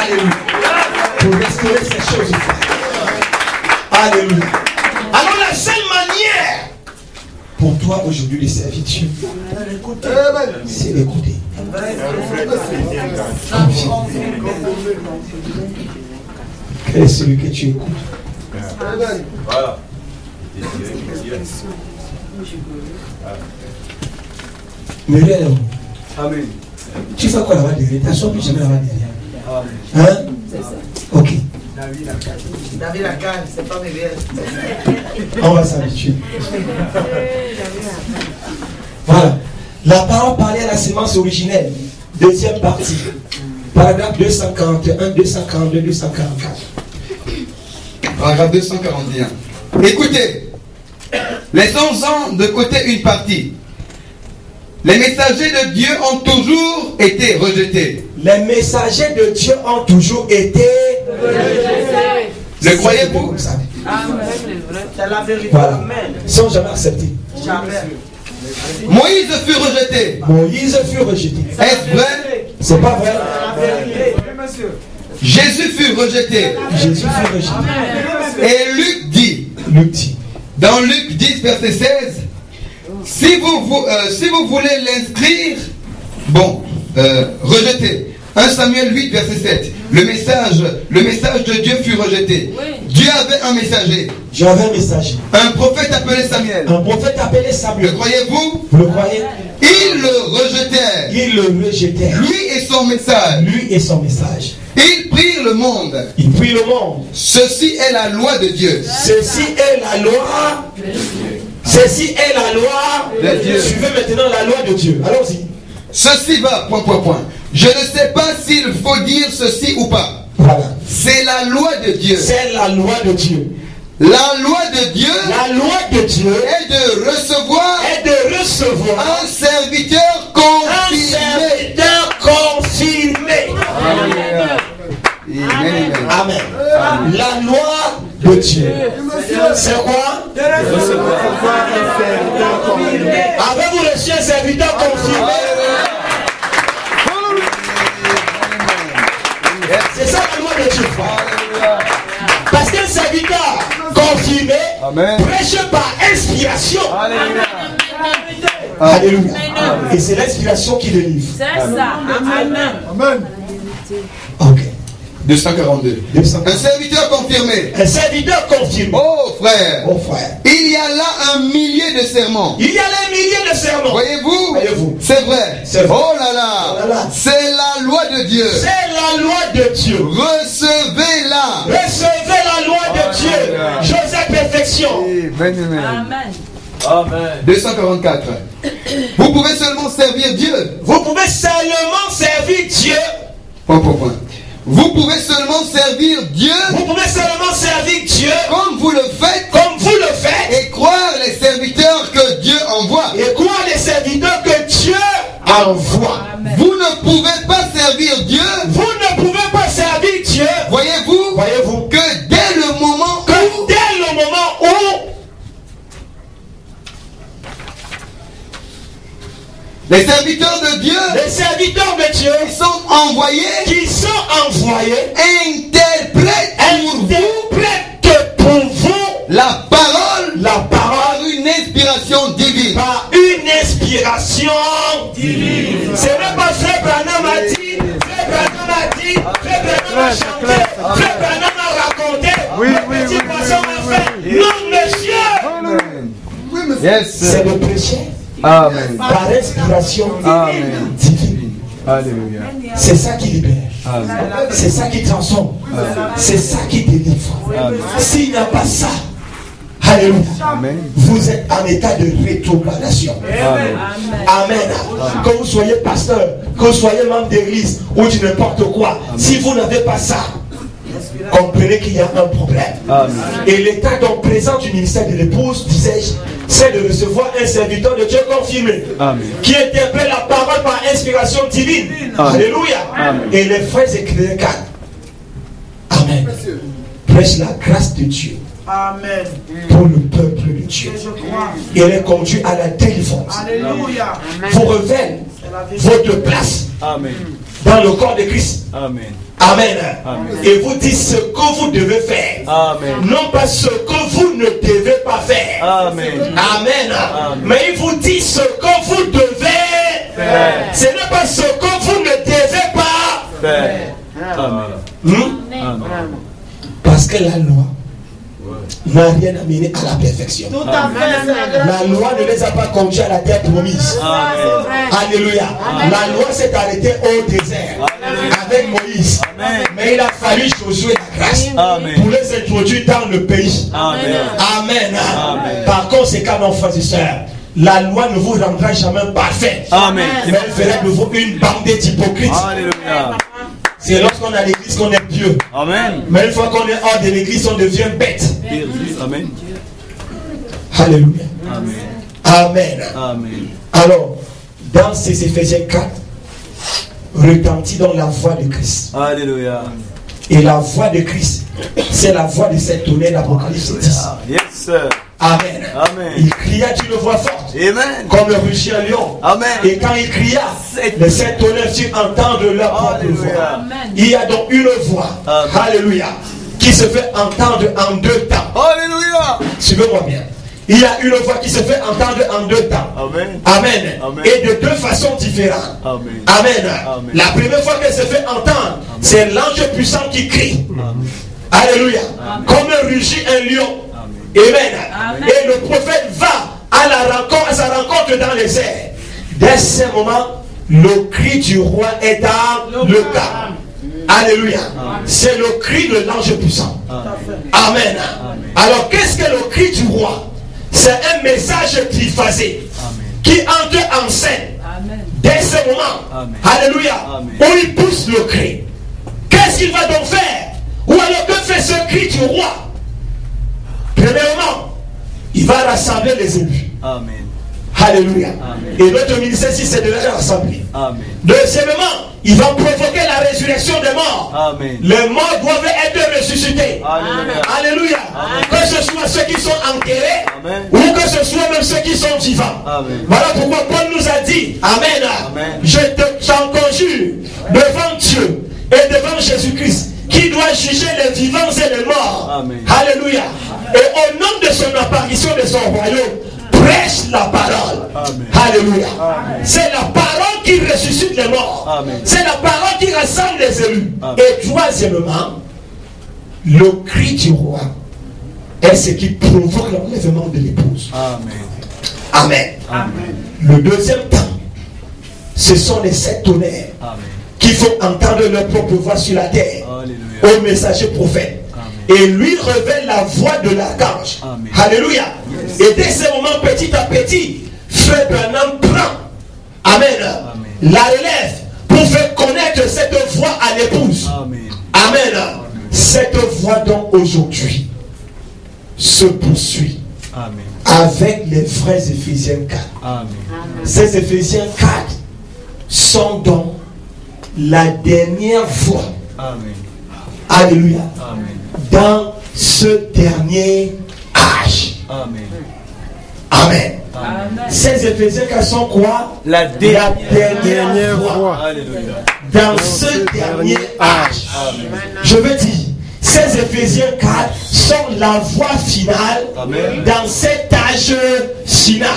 Alléluia. Pour restaurer ces choses. Alléluia. Alors la seule manière pour toi aujourd'hui de servir Dieu, c'est d'écouter. Et celui que tu écoutes. Voilà. Muriel, Amen. tu fais quoi là-bas derrière? Tu n'as plus jamais là-bas derrière. Hein? Ok. David la gagne, c'est pas Muriel. On va s'habituer. Voilà. La parole parlait à la sémence originelle. Deuxième partie. Paragraphe 241, 242, 244. Paragraphe 241. Écoutez, laissons-en de côté une partie. Les messagers de Dieu ont toujours été rejetés. Les messagers de Dieu ont toujours été rejetés. Le croyez-vous? C'est la vérité. Voilà. Amen. Ils sont jamais acceptés. Jamais. Moïse fut rejeté. Moïse fut rejeté. Est-ce vrai? C'est pas vrai. C'est la vérité. Jésus fut rejeté. Jésus fut rejeté. Et Luc dit, dans Luc 10, verset 16, si vous voulez l'inscrire, rejeté. 1 Samuel 8, verset 7. Le message de Dieu fut rejeté. Oui. Dieu avait un messager. Dieu avait un messager. Un prophète appelé Samuel. Un prophète appelé Samuel. Le croyez-vous? Vous le croyez? Ils le rejetèrent. Ils le rejetèrent. Lui et son message. Lui et son message. Ils prirent le monde. Ils prirent le monde. Ceci est la loi de Dieu. Ceci est la loi de Dieu. Ceci est la loi de Dieu. Suivez maintenant la loi de Dieu. Allons-y. Ceci va, ... Je ne sais pas s'il faut dire ceci ou pas. Voilà. C'est la loi de Dieu. C'est la loi de Dieu. La loi de Dieu. La loi de Dieu est de recevoir. Un serviteur confirmé. Un serviteur confirmé. Amen. Amen. Amen. La loi de Dieu. C'est quoi? Avez-vous reçu un serviteur confirmé? C'est ça la loi de Dieu. Parce qu'un serviteur confirmé prêche par inspiration. Alléluia. Alléluia. Et c'est l'inspiration qui délivre. C'est ça. Amen. Amen. Ok. 242. Un serviteur confirmé. Un serviteur confirmé. Oh frère. Oh frère. Il y a là un millier de serments. Il y a là un millier de serments. Voyez-vous? Voyez-vous? C'est vrai. C'est vrai. Oh là là. Oh là là. C'est la loi de Dieu. C'est la loi de Dieu. Recevez-la. Recevez la loi de Dieu. Joseph Perfection. Amen. Amen. 244. Vous pouvez seulement servir Dieu. Vous pouvez seulement servir Dieu. Vous pouvez seulement servir Dieu. Vous pouvez seulement servir Dieu. Comme vous le faites. Comme vous le faites. Et croire les serviteurs que Dieu envoie. Et croire les serviteurs que Dieu envoie. Amen. Vous ne pouvez pas servir Dieu. Vous ne pouvez pas servir Dieu. Voyez-vous que dès le moment où les serviteurs de Dieu, qui sont envoyés, interprètent pour vous la parole par une inspiration divine. Par une inspiration divine. Ce n'est pas Frère Branham a dit, Frère Branham a dit, Frère Branham a chanté, Frère Branham a raconté. Oui. Non, monsieur. Yes. C'est le péché. Amen. Par inspiration divine. Alléluia. C'est ça qui libère. Amen. C'est ça qui transforme. C'est ça qui délivre. S'il n'y a pas ça, alléluia, vous êtes en état de rétrogradation. Amen. Que vous soyez pasteur, que vous soyez membre d'église ou de n'importe quoi, si vous n'avez pas ça, comprenez qu'il y a un problème. Et l'état donc présent du ministère de l'épouse, disais-je, c'est de recevoir un serviteur de Dieu confirmé, qui interprète la parole par inspiration divine. Alléluia. Et les frères écrivaient cadre. Amen. Prêche la grâce de Dieu. Amen. Pour le peuple de Dieu. Et les conduit à la délivrance. Alléluia. Vous révèle votre place dans le corps de Christ. Amen. Amen. Et vous dit ce que vous devez faire. Amen. Non pas ce que vous ne devez pas faire. Amen. Amen. Mais il vous dit ce que vous devez faire. Ce n'est pas ce que vous ne devez pas faire. Amen. Amen. Parce que la loi n'a rien amené à la perfection. Tout à fait. La loi ne les a pas conduits à la terre promise. Alléluia. La loi s'est arrêtée au désert avec Moïse. Mais il a fallu Josué la grâce pour les introduire dans le pays. Amen. Par conséquent, mon frères et sœurs, la loi ne vous rendra jamais parfait. Mais elle fera de vous une bandée d'hypocrites. C'est lorsqu'on a l'église qu'on est pieux. Mais une fois qu'on est hors de l'église, on devient bête. Amen. Alléluia. Amen. Amen. Alors, dans ces Éphésiens 4, retentit dans la voix de Christ. Alléluia. Et la voix de Christ, c'est la voix de cet tonnerre d'Apocalypse 10. Yes, sir. Amen. Il cria d'une voix forte. Amen. Comme le rugit un lion. Amen. Et quand il cria, les sept tonnerres firent entendre leur propre voix. Il y a donc une voix. Alléluia. Qui se fait entendre en deux temps. Alléluia. Suivez-moi bien. Il y a une voix qui se fait entendre en deux temps. Amen. Amen. Et de deux façons différentes. Amen. La première fois qu'elle se fait entendre, c'est l'ange puissant qui crie. Alléluia. Comme rugit un lion. Amen. Et le prophète va à sa rencontre dans les airs. Dès ce moment, le cri du roi est dans le cas. Alléluia. C'est le cri de l'ange puissant. Amen. Alors, qu'est-ce que le cri du roi? C'est un message triphasé qui entre en scène. Dès ce moment, alléluia, où il pousse le cri. Qu'est-ce qu'il va donc faire? Ou alors que fait ce cri du roi? Premièrement, il va rassembler les élus. Alléluia. Et notre ministère ici, c'est de les rassembler. Deuxièmement, il va provoquer la résurrection des morts. Les morts doivent être ressuscités. Alléluia. Que ce soit ceux qui sont enterrés ou que ce soit même ceux qui sont vivants. Voilà pourquoi Paul nous a dit, Amen. Je t'en conjure devant Dieu et devant Jésus-Christ qui doit juger les vivants et les morts. Alléluia. Et au nom de son apparition de son royaume, prêche la parole. Alléluia. C'est la parole qui ressuscite les morts. C'est la parole qui rassemble les élus. Et troisièmement, le cri du roi est ce qui provoque l'enlèvement de l'épouse. Amen. Le deuxième temps, ce sont les sept tonnerres qui font entendre leur propre voix sur la terre au messager prophète. Et lui révèle la voix de l'archange. Alléluia. Et dès ce moment, petit à petit, Frère Branham prend la relève pour faire connaître cette voix à l'épouse. Amen. Cette voix donc aujourd'hui se poursuit avec les vrais Éphésiens 4. Ces Éphésiens 4 sont donc la dernière voix. Alléluia. Dans ce dernier âge. Amen. Ces Éphésiens 4 sont quoi? La dernière voix. Dans ce dernier âge. Je veux dire, ces Éphésiens 4 sont la voie finale dans cet âge final.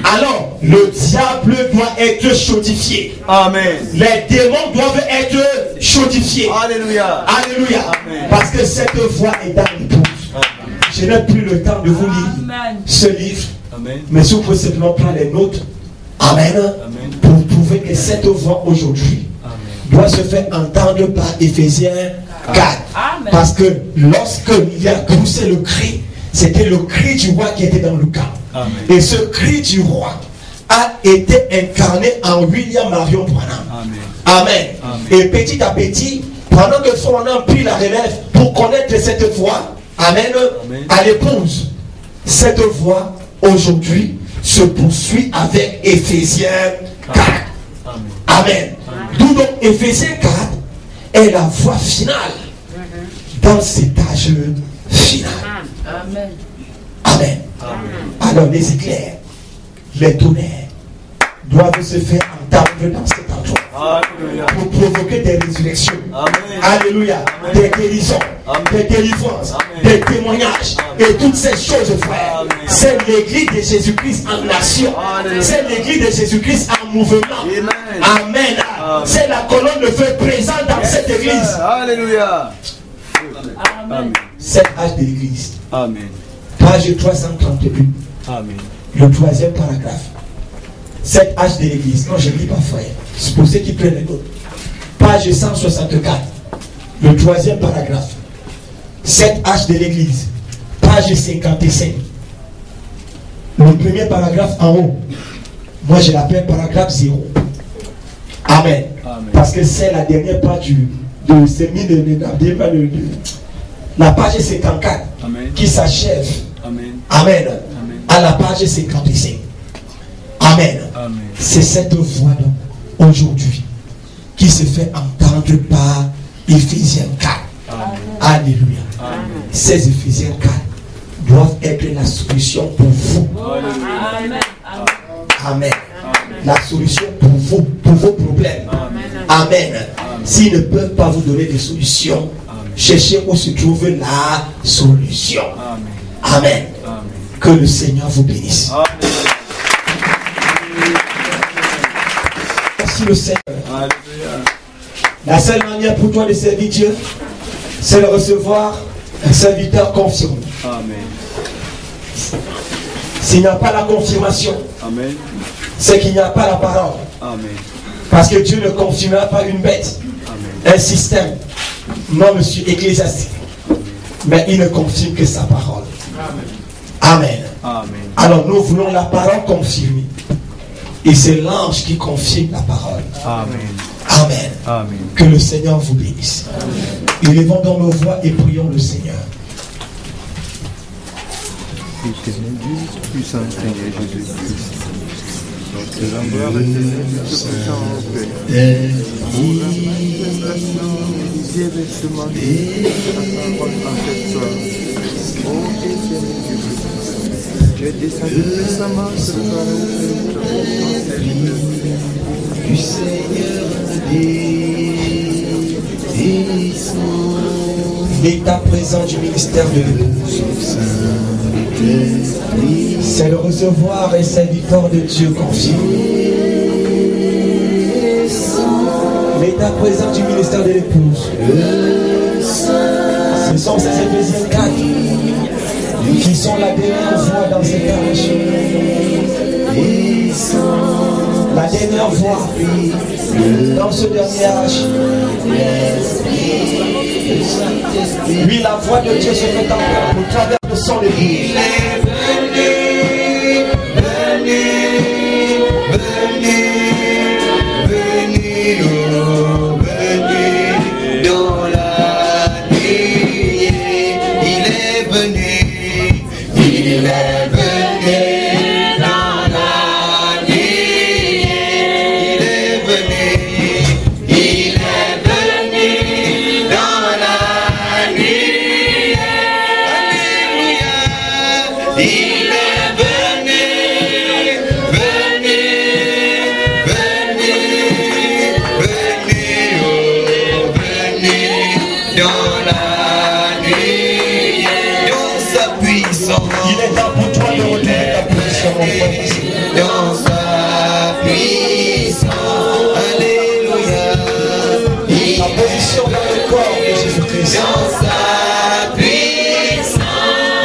Alors, le diable doit être chaudifié. Les démons doivent être chaudifiés. Alléluia. Parce que cette voie est dans l'épouse. Je n'ai plus le temps de vous lire ce livre. Mais si vous pouvez simplement prendre les notes. Amen. Pour prouver que cette voix aujourd'hui doit se faire entendre par Éphésiens 4. Parce que lorsqu'il a poussé le cri, c'était le cri du roi qui était dans le camp. Et ce cri du roi a été incarné en William Marion Branham. Amen. Et petit à petit, pendant que Frère Branham prit la relève pour connaître cette voix, à l'épouse, cette voix aujourd'hui se poursuit avec Éphésiens 4. Amen. D'où donc Éphésiens 4 est la voie finale dans cet âge final. Amen. Alors les éclairs, les tonnerres doivent se faire entendre dans cet endroit pour provoquer des résurrections. Alléluia. Des guérisons, des délivrances, des témoignages et toutes ces choses, frère. C'est l'église de Jésus-Christ en action. C'est l'église de Jésus-Christ en mouvement. Amen. C'est la colonne de feu présente dans cette église. Alléluia. Amen. 7 H de l'église. Amen. Page 331. Amen. Le troisième paragraphe. 7 H de l'église. Non, je ne lis pas, frère. C'est pour ceux qui prennent les notes. Page 164. Le troisième paragraphe. 7 H de l'église. Page 55. Le premier paragraphe en haut. Moi, je l'appelle paragraphe 0. Amen. Amen. Parce que c'est la dernière page de la page 54 Amen. qui s'achève. Amen. Amen. Amen. À la page 55. Amen. Amen. C'est cette voix aujourd'hui qui se fait entendre par Éphésiens 4. Amen. Alléluia. Amen. Ces Éphésiens 4 doivent être la solution pour vous. Amen. Amen. La solution pour vos problèmes. Amen. S'ils ne peuvent pas vous donner des solutions, cherchez où se trouve la solution. Amen. Que le Seigneur vous bénisse. Merci le Seigneur. La seule manière pour toi de servir Dieu, c'est de recevoir un serviteur confirmé. Amen. S'il n'y a pas la confirmation, Amen. c'est qu'il n'y a pas la parole. Amen. Parce que Dieu ne confirmera pas une bête, Amen. un système, non monsieur ecclésiastique, mais il ne confirme que sa parole. Amen. Amen. Alors nous voulons la parole confirmée. Et c'est l'ange qui confirme la parole. Amen. Amen. Amen. Que le Seigneur vous bénisse. Élevons dans nos voix et prions le Seigneur. Éternel Dieu, puissant Seigneur Jésus-Christ. Notre gloire éternelle, nous te présentons au Père. Pour la manifestation des événements de la parole en cette soirée. Ô éternel Dieu puissant, tu es descendu puissamment sur le Père Du Seigneur l'état présent du ministère de l'épouse, c'est le recevoir et serviteur de Dieu confirmé. L'état présent du ministère de l'épouse, ce sont ces Éphésiens 4 qui sont la dernière voix dans cette âge. La dernière voix dans ce dernier âge. Oui, la voix de Dieu se fait entendre au travers de son épouse. Il est venu, venu, venu, oh, venu dans la nuit. Il est venu, il est venu dans la nuit. Il est venu, il est venu dans la nuit. Alléluia. Il est venu, venu, venu, venu, oh, venu dans la nuit, dans sa puissance. Il est temps pour toi de retrouver ta position, mon frère. Dans sa puissance. Alléluia. Ta position dans le corps de Jésus-Christ. Dans sa puissance.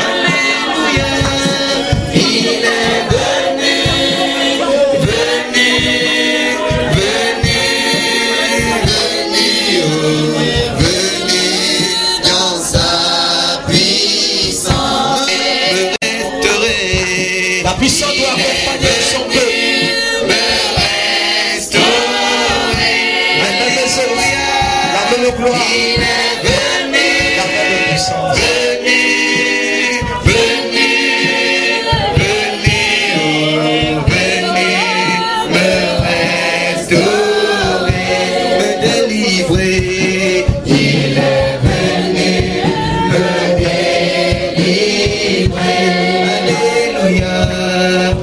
Alléluia. Il est venu, venu, venu, venu, oh, venu dans sa puissance. Me restaurer. La puissance doit accompagner son peuple. Me restaurer. La même gloire. Il est venu, La même puissance. venu, venu, venu, oh, venu, me restaurer, me délivrer. Il est venu, me délivrer. Alléluia.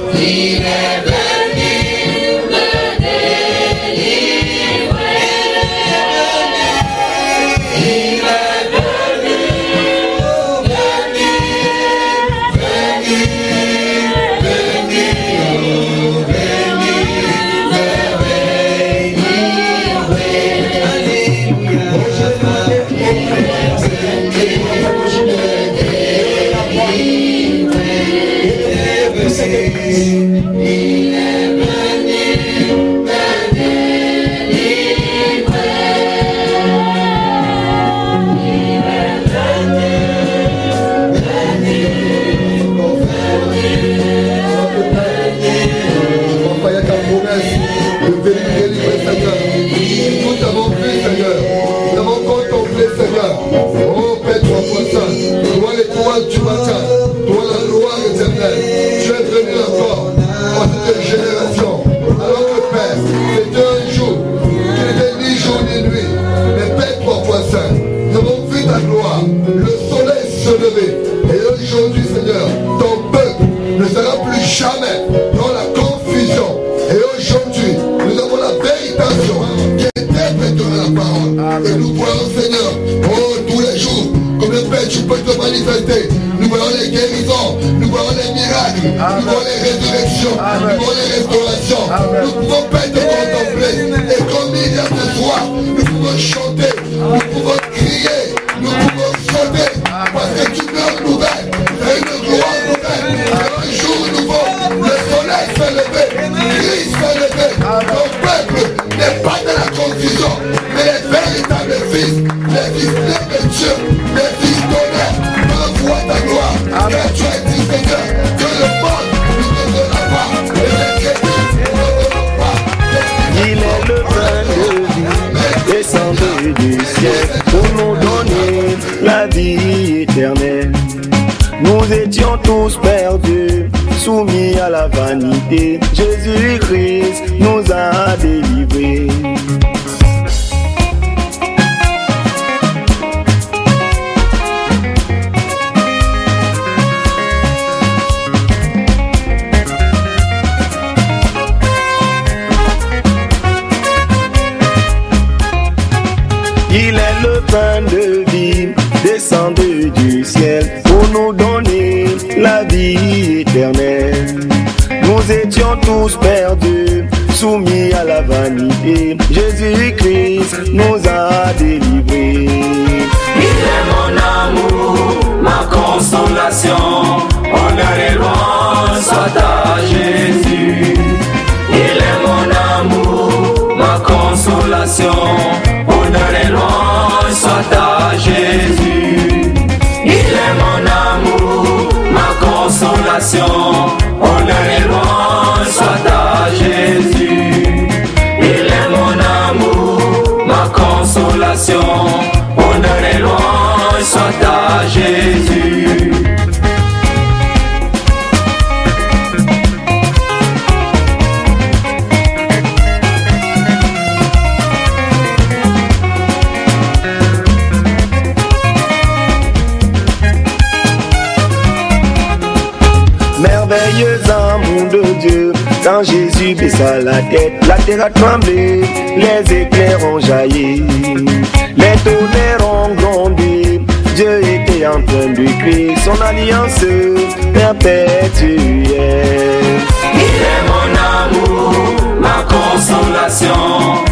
Nous étions tous perdus, soumis à la vanité. Jésus-Christ nous a délivrés. Il est le pain de vie, descendu du ciel pour nous donner la vie éternelle. Nous étions tous perdus, soumis à la vanité. Jésus-Christ nous a délivrés. Il est mon amour, ma consolation. Honneur et louange soit à Jésus. Il est mon amour, ma consolation. Honneur et louange soit à Jésus. Il est mon amour, ma consolation. Honneur et louange soit à Jésus. Il est mon amour, ma consolation. Honneur et louange soit à Jésus. Merveilleux amour de Dieu, quand Jésus baissa la tête, la terre a tremblé, les éclairs ont jailli, les tonnerres ont grondé. Dieu était en train de créer son alliance perpétuelle. Il est mon amour, ma consolation.